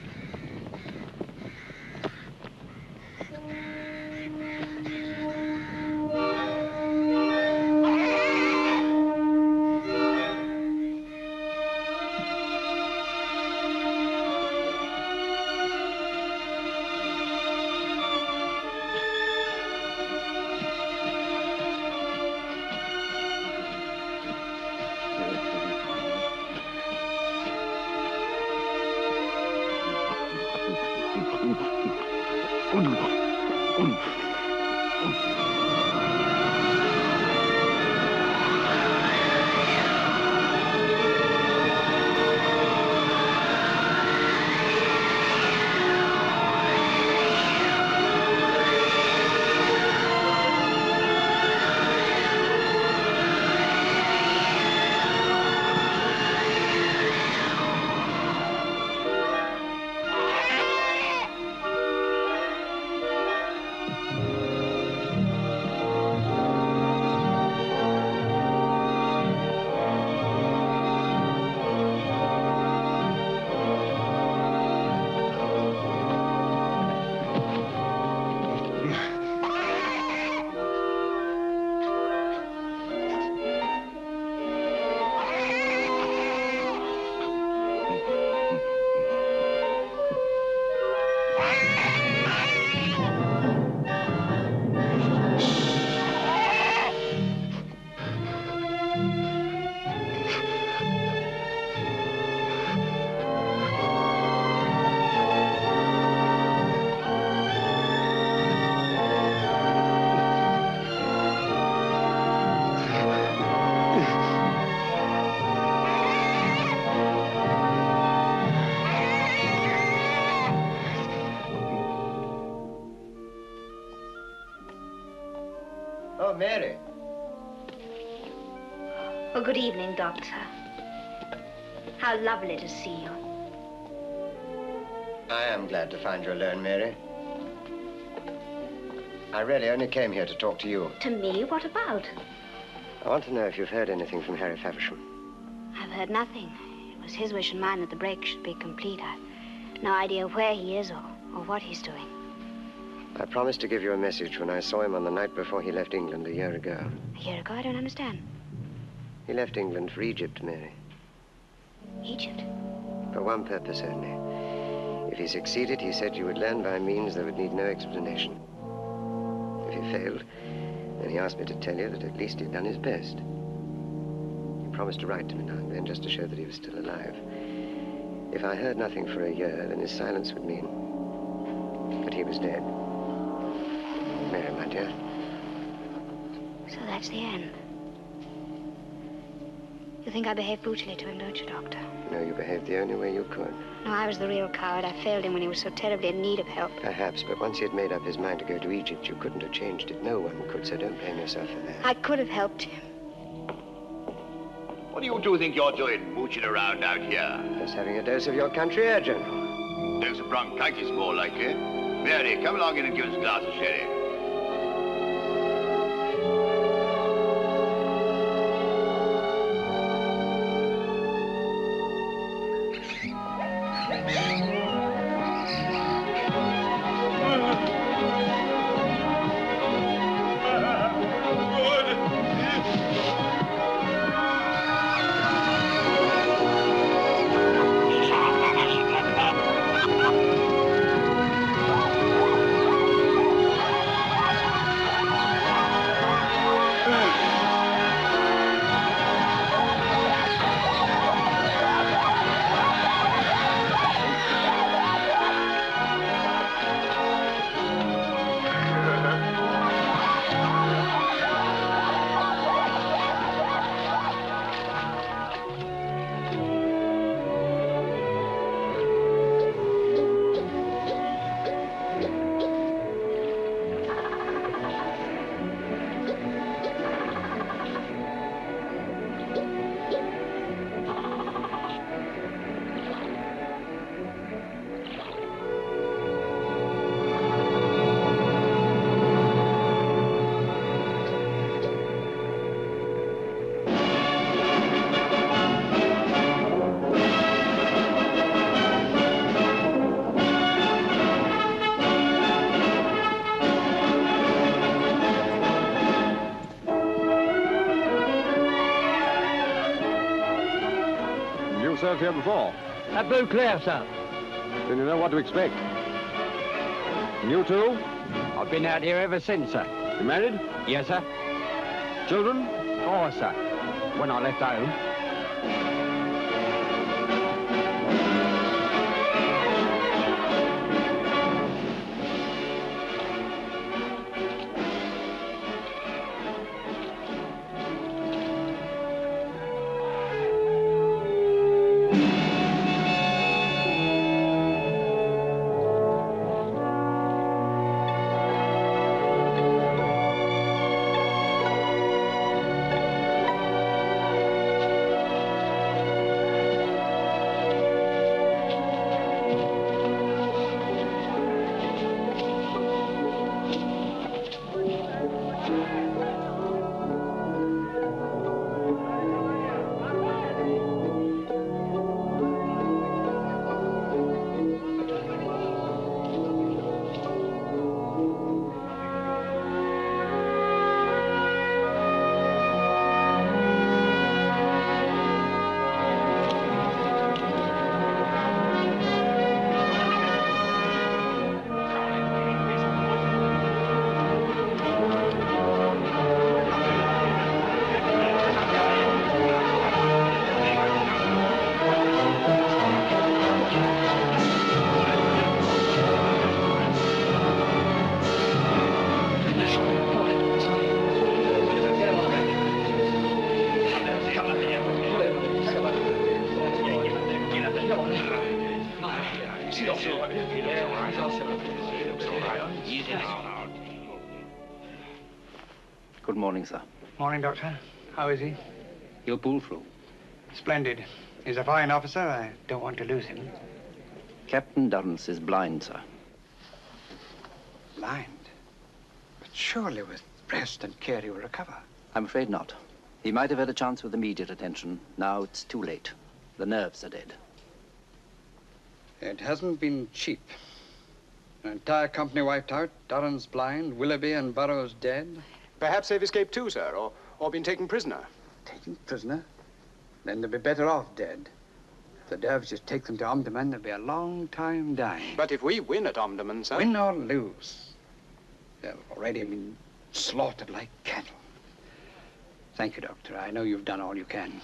Oh, Mary. Oh, good evening, Doctor. How lovely to see you. I am glad to find you alone, Mary. I really only came here to talk to you. To me? What about? I want to know if you've heard anything from Harry Faversham. I've heard nothing. It was his wish and mine that the break should be complete. I've no idea where he is or what he's doing. I promised to give you a message when I saw him on the night before he left England a year ago. A year ago? I don't understand. He left England for Egypt, Mary. Egypt? For one purpose only. If he succeeded, he said you would learn by means that would need no explanation. If he failed, then he asked me to tell you that at least he'd done his best. He promised to write to me now and then just to show that he was still alive. If I heard nothing for a year, then his silence would mean that he was dead. Mary, my dear. So that's the end. You think I behaved brutally to him, don't you, Doctor? No, you behaved the only way you could. No, I was the real coward. I failed him when he was so terribly in need of help. Perhaps, but once he had made up his mind to go to Egypt, you couldn't have changed it. No one could, so don't blame yourself for that. I could have helped him. What do you two think you're doing, mooching around out here? Just having a dose of your country air, General. Dose of bronchitis, more like it. Mary, come along in and give us a glass of sherry. Served here before? At Beauclair, sir. Then you know what to expect. And you too? I've been out here ever since, sir. You married? Yes, sir. Children? 4, sir. When I left home. Good morning, sir. Morning, Doctor. How is he? He'll pull through. Splendid. He's a fine officer. I don't want to lose him. Captain Durrance is blind, sir. Blind? But surely with rest and care he will recover. I'm afraid not. He might have had a chance with immediate attention. Now it's too late. The nerves are dead. It hasn't been cheap. An entire company wiped out, Durrance blind, Willoughby and Burrows dead. Perhaps they've escaped too, sir, or been taken prisoner. Taken prisoner? Then they'll be better off dead. If the dervishes take them to Omdurman, they'll be a long time dying. But if we win at Omdurman, sir... Win or lose, they'll already been slaughtered like cattle. Thank you, Doctor. I know you've done all you can.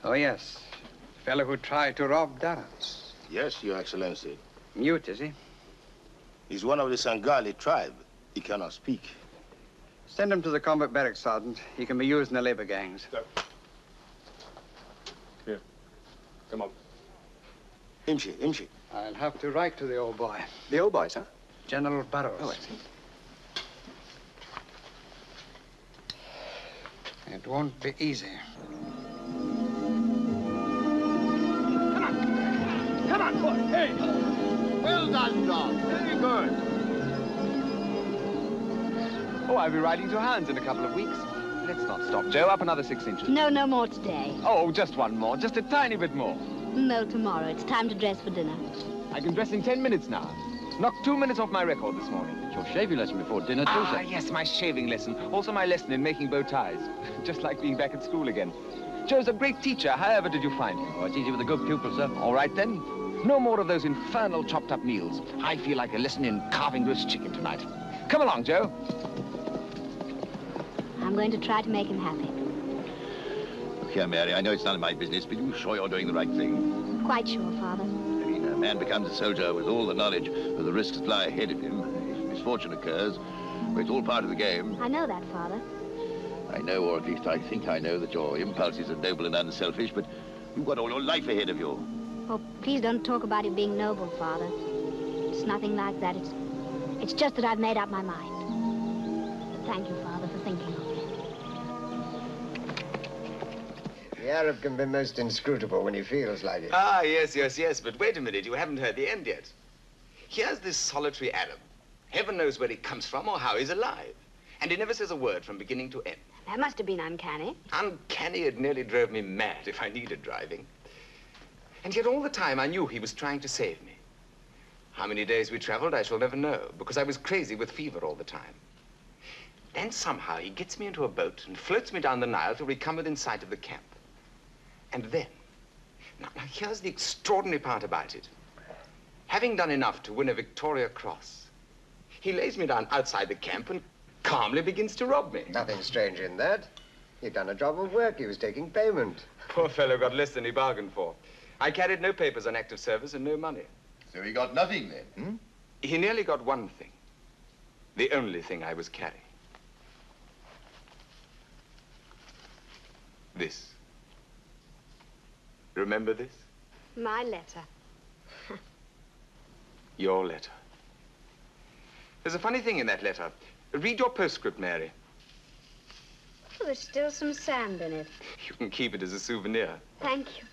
Oh, yes. The fellow who tried to rob Durrance. Yes, Your Excellency. Mute, is he? He's one of the Sangali tribe. He cannot speak. Send him to the combat barracks, Sergeant. He can be used in the labor gangs. Sir. Here. Come on. Imshi. I'll have to write to the old boy. The old boy, sir? General Burrows. Oh, I see. It won't be easy. Come on, boy. Hey. Well done, John. Very good. Oh, I'll be riding to hounds in a couple of weeks. Let's not stop, Joe. Up another 6 inches. No, no more today. Oh, just one more. Just a tiny bit more. No, tomorrow. It's time to dress for dinner. I can dress in 10 minutes now. Knocked 2 minutes off my record this morning. It's your shaving lesson before dinner, too, sir. Yes, my shaving lesson. Also my lesson in making bow ties. Just like being back at school again. Joe's a great teacher. However did you find him? Oh, it's easy with a good pupil, sir. All right, then. No more of those infernal chopped-up meals. I feel like a lesson in carving roast chicken tonight. Come along, Joe. I'm going to try to make him happy. Look here, Mary, I know it's none of my business, but you sure you're doing the right thing? Quite sure, Father. I mean, a man becomes a soldier with all the knowledge of the risks that lie ahead of him. If misfortune occurs, well, it's all part of the game. I know that, Father. I know, or at least I think I know, that your impulses are noble and unselfish, but you've got all your life ahead of you. Oh, please don't talk about it being noble, Father. It's nothing like that. It's just that I've made up my mind. Thank you, Father, for thinking of me. The Arab can be most inscrutable when he feels like it. Ah, yes. But wait a minute. You haven't heard the end yet. Here's this solitary Arab. Heaven knows where he comes from or how he's alive. And he never says a word from beginning to end. That must have been uncanny. Uncanny, it nearly drove me mad if I needed driving. And yet all the time I knew he was trying to save me. How many days we traveled, I shall never know, because I was crazy with fever all the time. Then somehow he gets me into a boat and floats me down the Nile till we come within sight of the camp. And then, now here's the extraordinary part about it. Having done enough to win a Victoria Cross, he lays me down outside the camp and calmly begins to rob me. Nothing strange in that. He'd done a job of work. He was taking payment. Poor fellow got less than he bargained for. I carried no papers on active service and no money. So he got nothing then, hmm? He nearly got one thing. The only thing I was carrying. This. Remember this? My letter. Your letter. There's a funny thing in that letter. Read your postscript, Mary. Oh, there's still some sand in it. You can keep it as a souvenir. Thank you.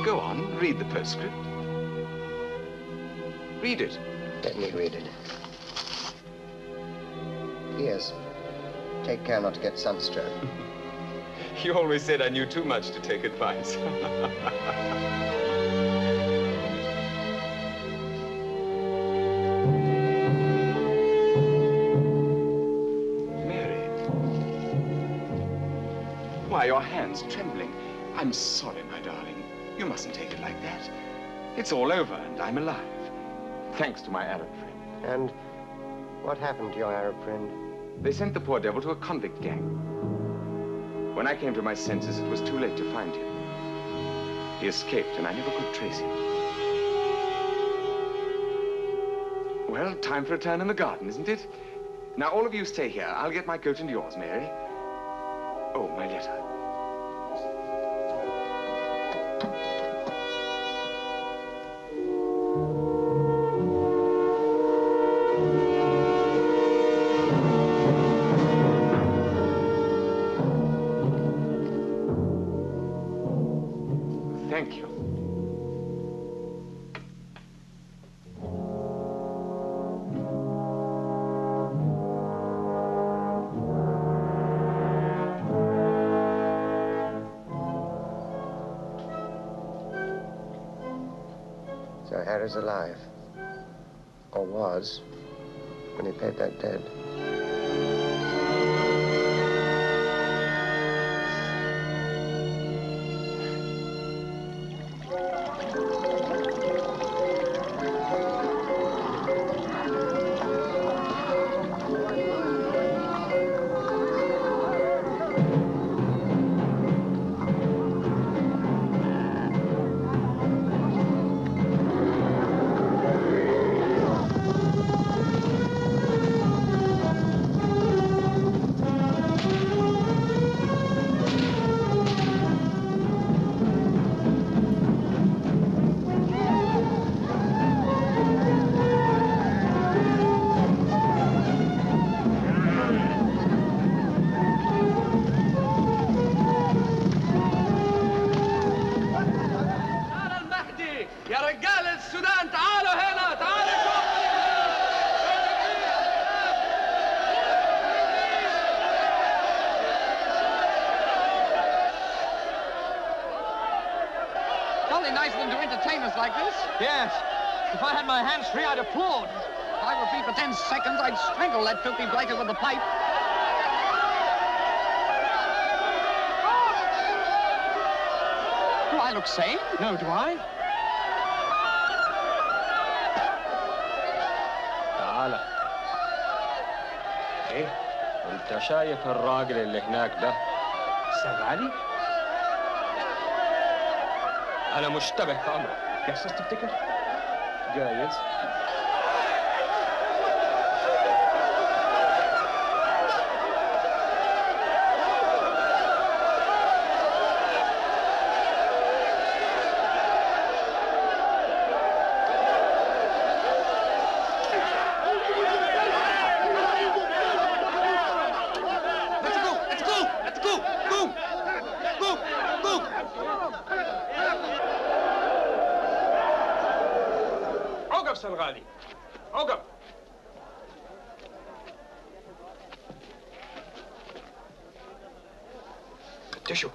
Go on, read the postscript. Read it. Let me read it. Yes. Take care not to get sunstroke. You always said I knew too much to take advice. Mary. Why, your hand's trembling. I'm sorry, my darling. You mustn't take it like that. It's all over, and I'm alive. Thanks to my Arab friend. And what happened to your Arab friend? They sent the poor devil to a convict gang. When I came to my senses, it was too late to find him. He escaped, and I never could trace him. Well, time for a turn in the garden, isn't it? Now, all of you stay here. I'll get my coat and yours, Mary. Oh, my letter. Thank you. So Harry's alive. Or was, when he paid that debt. يا رجال السودان تعالوا هنا تعالوا شوفوا Jolly nice of them to entertain us like this. Yes. If I had my hands free, I'd applaud. If I were free for 10 seconds, I'd strangle that filthy blanket with the pipe. Do I look sane? No, do I? تعال. ايه؟ انت شايف الراجل اللي هناك ده؟ سغالي؟ انا مشتبه في امره. جاسوس تفتكر؟ جايز. عقب سنغالي عقب. فتشوا.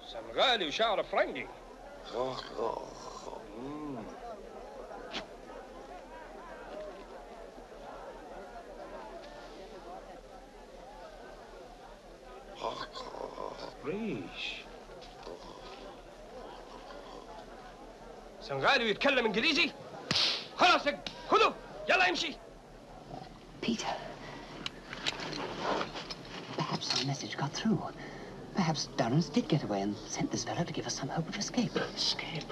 سنغالي وشعر فرنجي. ريش. سنغالي ويتكلم انجليزي؟ خلاص خذوا يلا امشي. Peter. Perhaps our message got through. Perhaps Durrance did get away and sent this fellow to give us some hope of escape. Escape?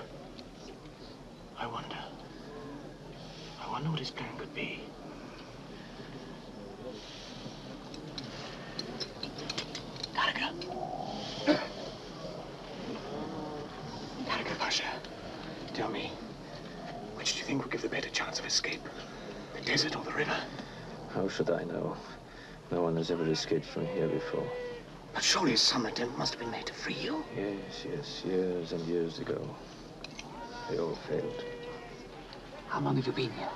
I wonder what his plan could be. Karga. Karga Pasha, tell me, which do you think would give the better chance of escape? The desert or the river? How should I know? No one has ever escaped from here before. But surely some attempt must have been made to free you. Yes, years and years ago. They all failed. How long have you been here?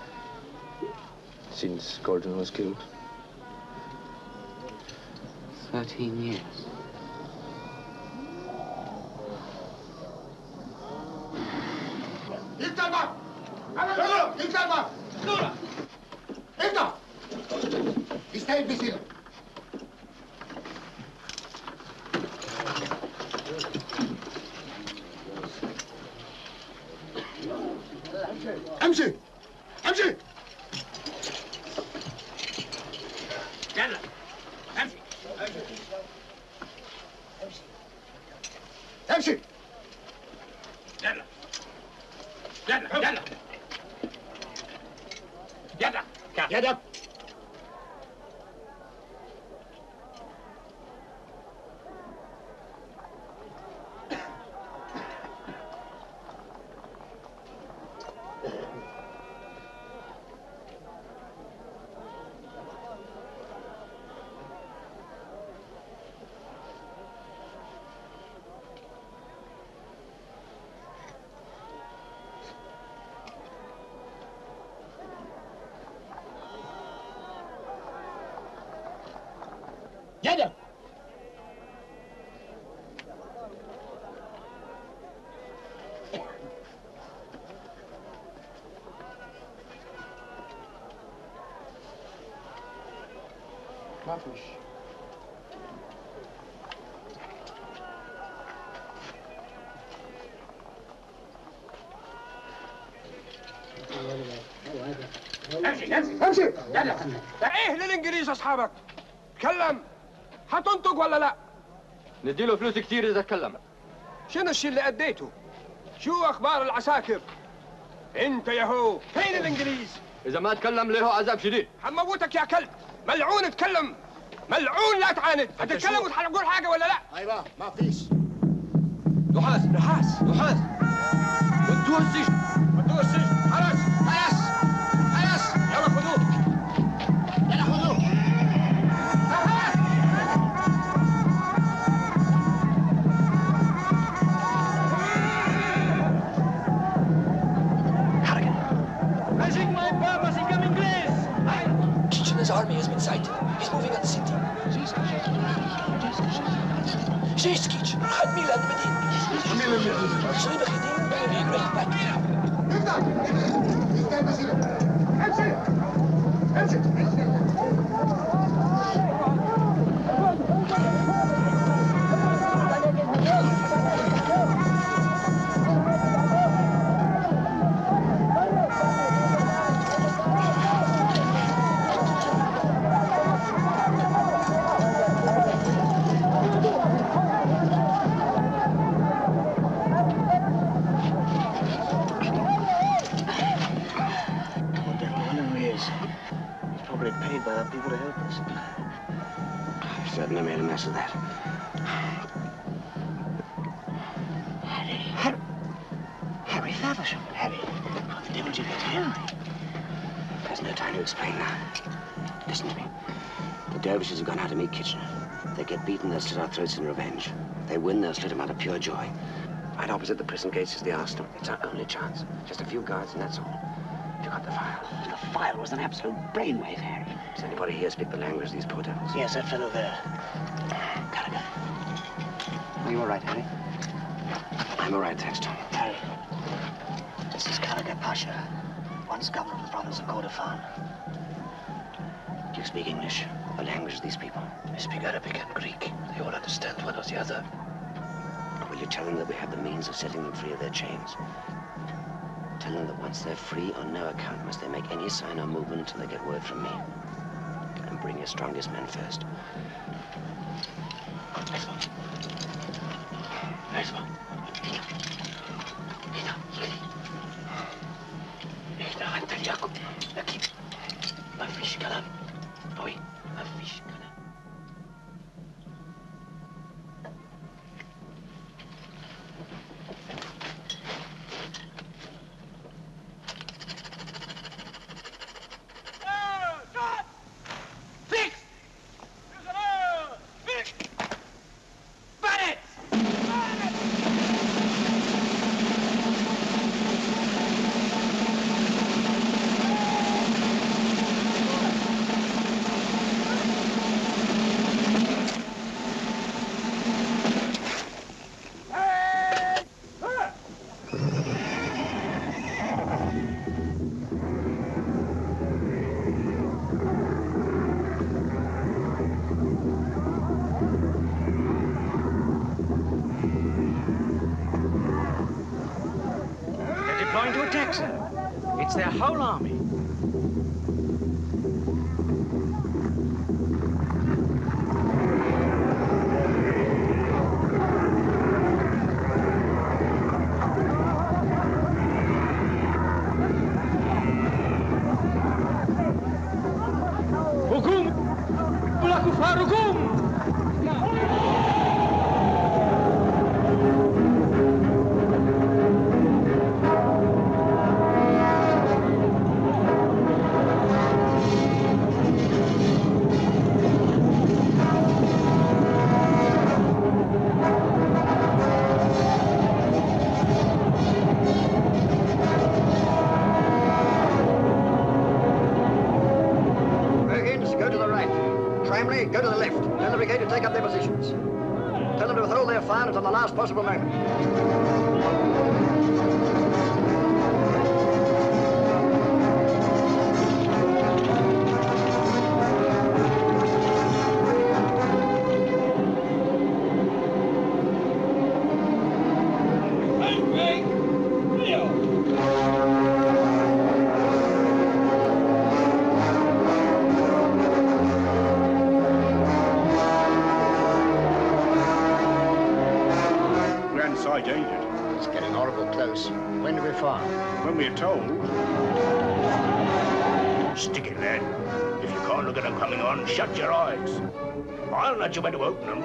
Since Gordon was killed. 13 years. Está invisible. امشي امشي. يلا يلا يلا. يلا. ما فيش. امشي. يلا. ايه للانجليز اصحابك؟ تكلم. هتنطق ولا لا؟ نديله فلوس كتير اذا تكلم. شنو الشيء اللي اديته؟ شو اخبار العساكر؟ انت يا هو فين الانجليز؟ اذا ما تكلم له عذاب شديد. حموتك يا كلب. ملعون اتكلم. ملعون لا تعاند. هتتكلم وتقول حاجه ولا لا؟ ايوه ما فيش. نحاس. ودوه السجن. خلاص. يلا خذوه. Kitchener's army has been sighted. He's moving on the city. جيش كيتش خد ميلان المدينة. شو بخدين بغير paid by our people to help us. I certainly made a mess of that. Harry Faversham. Harry, what the devil did you get Henry? There's no time to explain now. Listen to me. The dervishes have gone out to meet Kitchener. If they get beaten, they'll slit our throats in revenge. If they win, they'll slit them out of pure joy. Right opposite the prison gates is the arsenal. It's our only chance. Just a few guards, and that's all. You got the file? The file was an absolute brainwave, Harry. Does anybody here speak the language of these poor devils? Yes, that fellow there. Gallagher. Are you all right, Harry? I'm all right, thanks, Tom. Harry, this is Gallagher Pasha, once governor of the province of Kordofan. Do you speak English? The language of these people? I speak Arabic and Greek. They all understand one or the other. Will you tell them that we have the means of setting them free of their chains? Tell them that once they're free, on no account must they make any sign or movement until they get word from me. And bring your strongest men first. Nice one. Nice one. إحنا هنتريقكم لكن ما فيش كلام. أوي ما فيش كلام. Deploying to attack, sir. It's their whole army. take up their positions. Tell them to withhold their fire until the last possible moment. Inside, ain't it? It's getting horrible close. When do we fire? When we're told. Stick it, lad. If you can't look at them coming on, shut your eyes. I'll nudge you when to open them.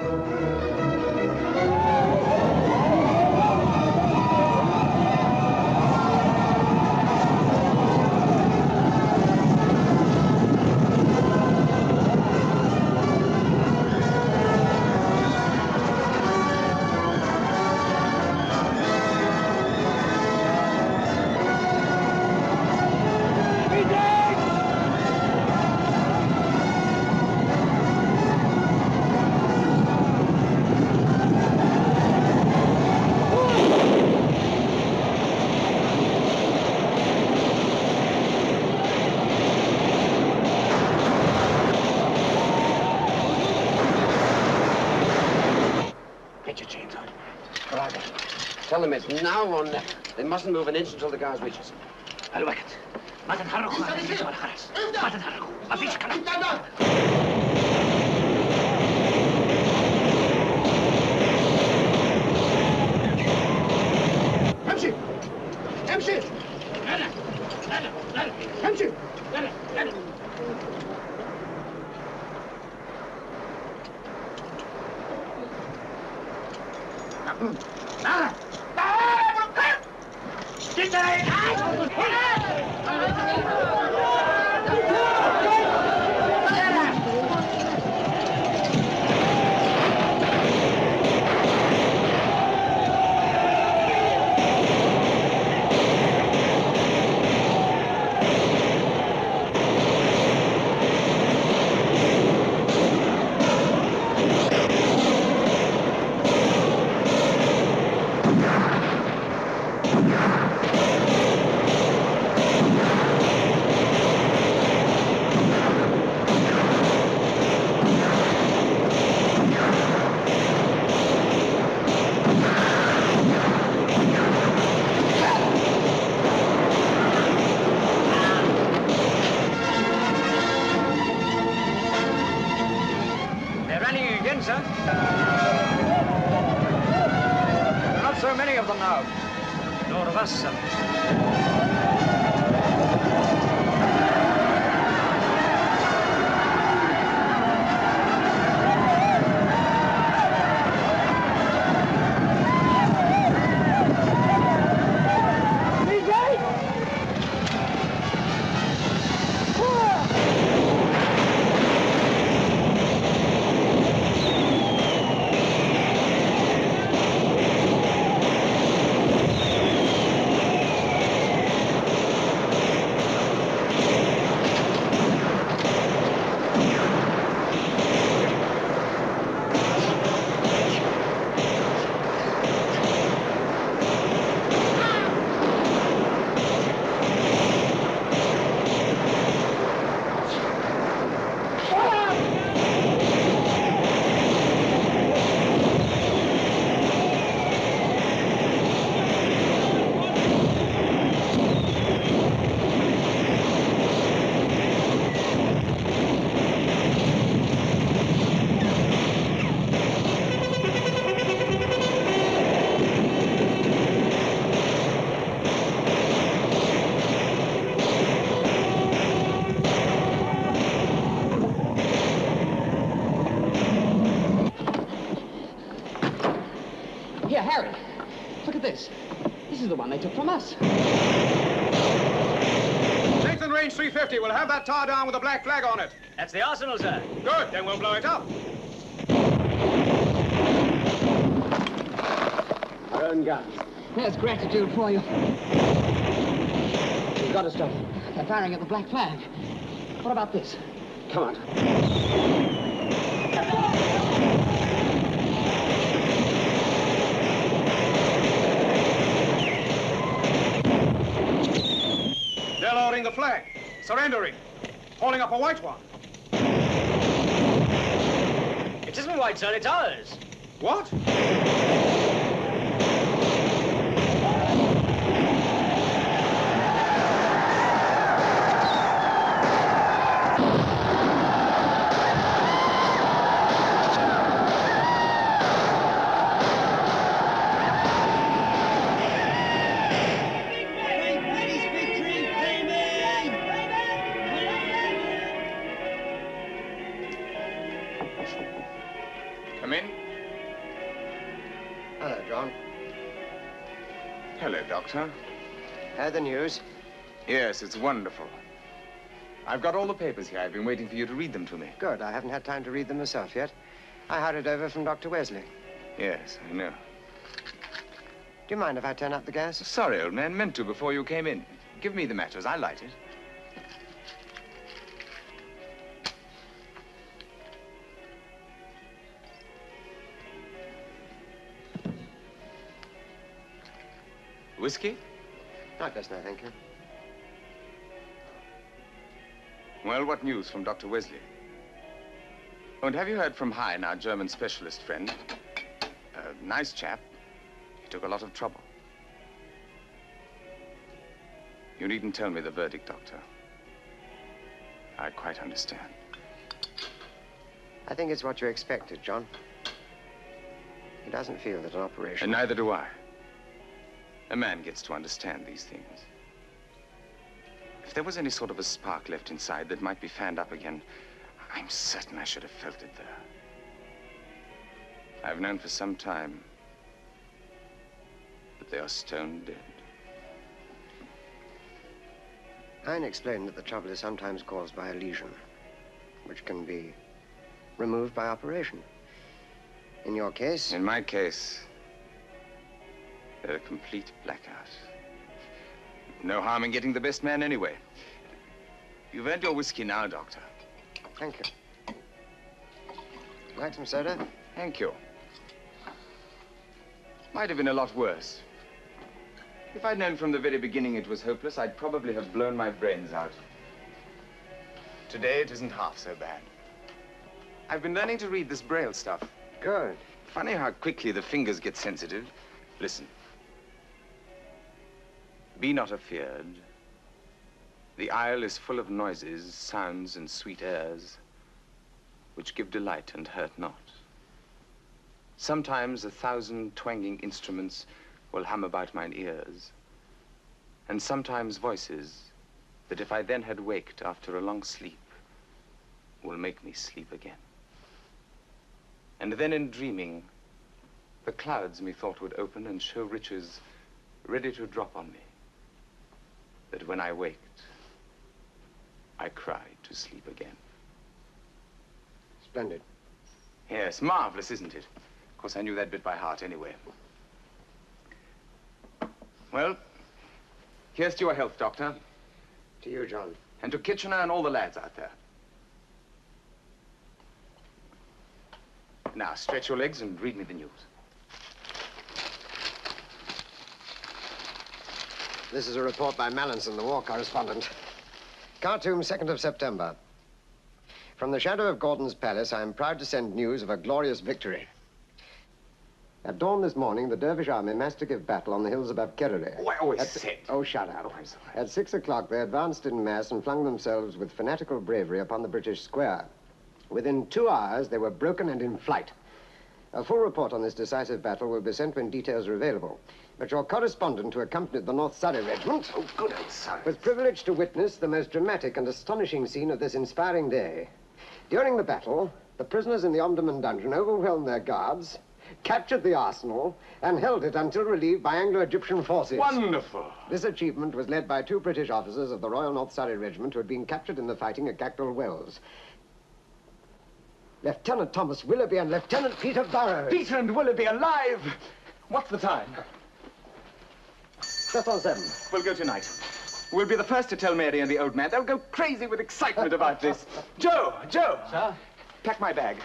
Tell them it's now or never. They mustn't move an inch until the guards reach us. الوقت ما تتحركوا هذا الجيش ولا خلاص ما تتحركوا ما فيش كلام امشي امشي لا لا لا لا لا امشي لا لا لا لا They're running again, sir. There are not so many of them now. Nor of us, sir. Here, Harry. Look at this. This is the one they took from us. Length and range 350. We'll have that tar down with a black flag on it. That's the arsenal, sir. Good. Then we'll blow it up. Our own guns. There's gratitude for you. We've got to stop them. They're firing at the black flag. What about this? Come on. the flag, surrendering, holding up a white one. It isn't white, sir, it's ours. What? Come in. Hello, John. Hello, Doctor. Heard the news? Yes, it's wonderful. I've got all the papers here. I've been waiting for you to read them to me. Good. I haven't had time to read them myself yet. I hurried over from Dr. Wesley. Yes, I know. Do you mind if I turn up the gas? Sorry, old man. Meant to before you came in. Give me the matches. I'll light it. Whiskey? Not just now, thank you. Well, what news from Dr. Wesley? Oh, and have you heard from Hine, our German specialist friend? A nice chap. He took a lot of trouble. You needn't tell me the verdict, Doctor. I quite understand. I think it's what you expected, John. He doesn't feel that an operation... And neither do I. A man gets to understand these things. If there was any sort of a spark left inside that might be fanned up again, I'm certain I should have felt it there. I've known for some time that they are stone dead. Hine explained that the trouble is sometimes caused by a lesion, which can be removed by operation. In your case? In my case, they're a complete blackout. No harm in getting the best man anyway. You've earned your whiskey now, Doctor. Thank you. Like some soda? Thank you. Might have been a lot worse. If I'd known from the very beginning it was hopeless, I'd probably have blown my brains out. Today, it isn't half so bad. I've been learning to read this Braille stuff. Good. Funny how quickly the fingers get sensitive. Listen. Be not afeared. The isle is full of noises, sounds, and sweet airs, which give delight and hurt not. Sometimes 1,000 twanging instruments will hum about mine ears, and sometimes voices that if I then had waked after a long sleep, will make me sleep again. And then in dreaming, the clouds methought would open and show riches ready to drop on me, that when I waked, I cried to sleep again. Splendid. Yes, marvelous, isn't it? Of course, I knew that bit by heart anyway. Well, here's to your health, Doctor. To you, John. And to Kitchener and all the lads out there. Now, stretch your legs and read me the news. This is a report by Mallinson, the war correspondent. Khartoum, 2nd of September. From the shadow of Gordon's palace, I am proud to send news of a glorious victory. At dawn this morning, the Dervish army massed to give battle on the hills above Kerere. Oh, I always said. Oh, shut up. Oh, I'm sorry. At 6 o'clock, they advanced in mass and flung themselves with fanatical bravery upon the British square. Within 2 hours, they were broken and in flight. A full report on this decisive battle will be sent when details are available. But your correspondent, who accompanied the North Surrey Regiment, was privileged to witness the most dramatic and astonishing scene of this inspiring day. During the battle, the prisoners in the Omdurman dungeon overwhelmed their guards, captured the arsenal, and held it until relieved by Anglo-Egyptian forces. Wonderful! This achievement was led by 2 British officers of the Royal North Surrey Regiment who had been captured in the fighting at Gactal Wells. Lieutenant Thomas Willoughby and Lieutenant Peter Burrows. Peter and Willoughby alive! What's the time? Just on 7. We'll go tonight. We'll be the first to tell Mary and the old man. They'll go crazy with excitement about this. Joe! Sir? Pack my bag.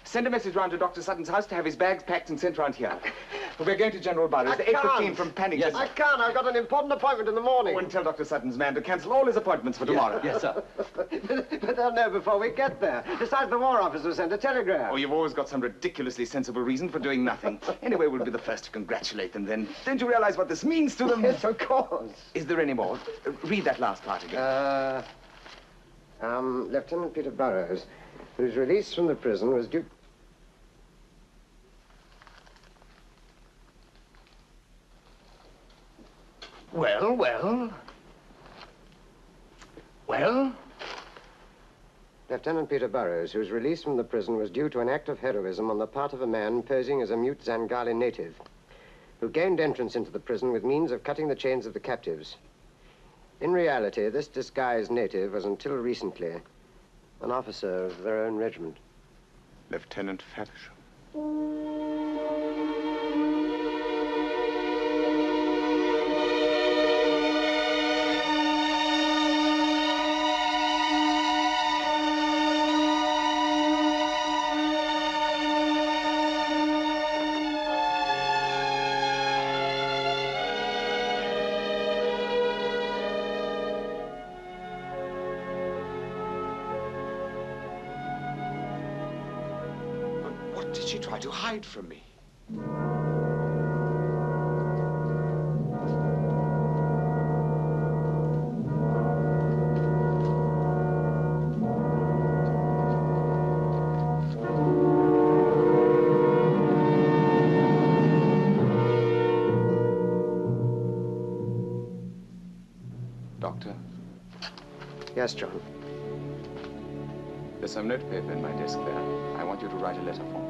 Send a message round to Dr. Sutton's house to have his bags packed and sent round here. We're going to General Burroughs, the 8:15 from Paddington. Yes, I can't. I've got an important appointment in the morning. Oh, and tell Dr. Sutton's man to cancel all his appointments for tomorrow. Yes, sir. But they'll know before we get there. Besides, the War Office will send a telegram. Oh, you've always got some ridiculously sensible reason for doing nothing. Anyway, we'll be the first to congratulate them then. Don't you realize what this means to them? Yes, of course. Is there any more? Read that last part again. Lieutenant Peter Burroughs, whose release from the prison was due... Well? Lieutenant Peter Burroughs, whose release from the prison was due to an act of heroism on the part of a man posing as a mute Zangali native, who gained entrance into the prison with means of cutting the chains of the captives. In reality, this disguised native was until recently an officer of their own regiment. Lieutenant Faversham. What did she try to hide from me? Doctor? Yes, John. There's some notepaper in my desk there. I want you to write a letter for me.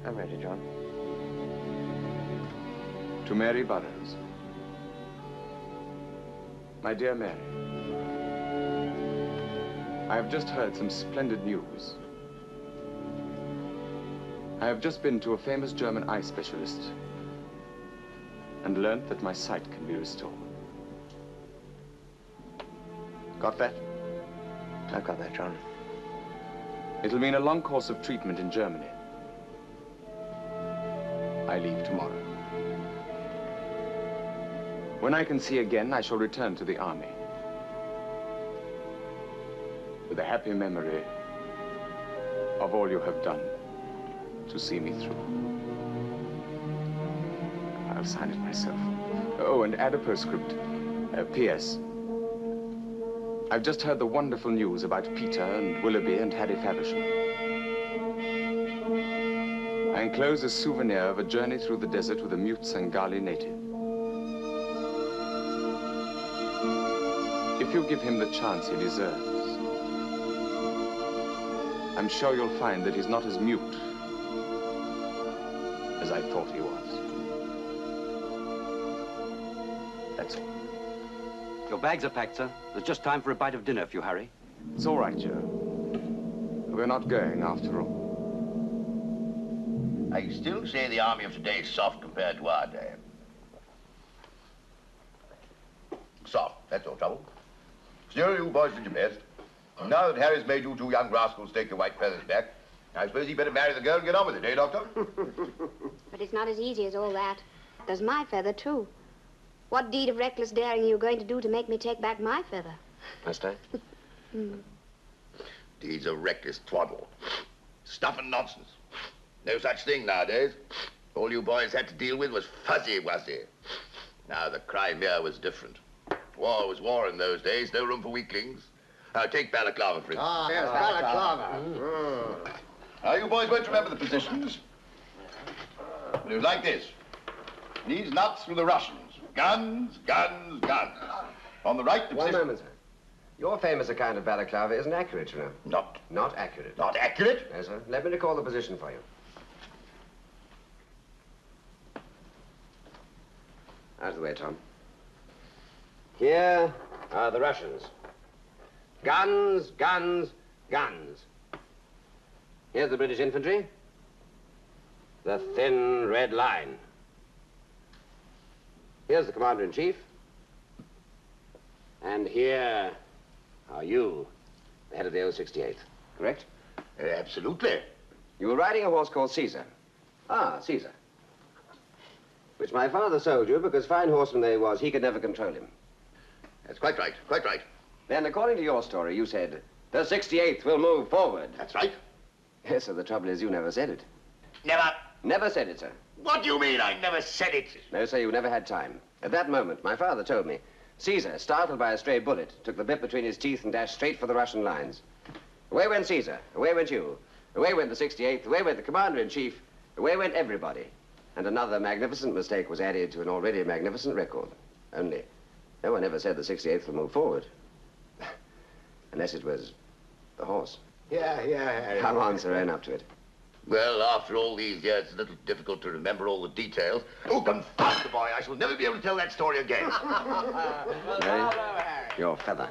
I'm ready, John. To Mary Burroughs. My dear Mary, I have just heard some splendid news. I have just been to a famous German eye specialist and learned that my sight can be restored. Got that? I've got that, John. It'll mean a long course of treatment in Germany. I leave tomorrow. When I can see again, I shall return to the army. With a happy memory of all you have done to see me through. I'll sign it myself. Oh, and add a postscript. P.S. I've just heard the wonderful news about Peter and Willoughby and Harry Faversham. I enclose a souvenir of a journey through the desert with a mute Sangali native. If you give him the chance he deserves, I'm sure you'll find that he's not as mute as I thought he was. That's all. Your bags are packed, sir. There's just time for a bite of dinner if you hurry. It's all right, Joe. We're not going after all. I still say the army of today is soft compared to our day. Soft, that's all trouble. Still, you boys did your best. And now that Harry's made you two young rascals take your white feathers back, I suppose he'd better marry the girl and get on with it, eh, Doctor? But it's not as easy as all that. There's my feather, too. What deed of reckless daring are you going to do to make me take back my feather? Must I? Deeds of reckless twaddle. Stuff and nonsense. No such thing nowadays. All you boys had to deal with was fuzzy-wuzzy. Now, the Crimea was different. War was war in those days, no room for weaklings. Now, take Balaclava, for instance. Ah, yes, Balaclava. Now, you boys won't remember the positions. But it was like this. These nuts through the Russians. Guns, guns, guns. On the right, the One position... moment, sir. Your famous account of Balaclava isn't accurate, you know. Not accurate. Not accurate? No, sir. Let me recall the position for you. Out of the way, Tom. Here are the Russians. Guns, guns, guns. Here's the British infantry. The thin red line. Here's the commander-in-chief. And here are you, the head of the 068. Correct? Absolutely. You were riding a horse called Caesar. Ah, Caesar. Which my father sold you because fine horseman that he was, he could never control him. That's quite right, quite right. Then, according to your story, you said, the 68th will move forward. That's right. Yes, sir, the trouble is you never said it. Never. Never said it, sir. What do you mean I never said it? No, sir, you never had time. At that moment, my father told me, Caesar, startled by a stray bullet, took the bit between his teeth and dashed straight for the Russian lines. Away went Caesar. Away went you. Away went the 68th. Away went the commander-in-chief. Away went everybody. And another magnificent mistake was added to an already magnificent record. Only, no one ever said the 68th would move forward. Unless it was the horse. Yeah. Come on, sir, own up to it. Well, after all these years, it's a little difficult to remember all the details. Oh, confound the boy. I shall never be able to tell that story again. Mary, your feather.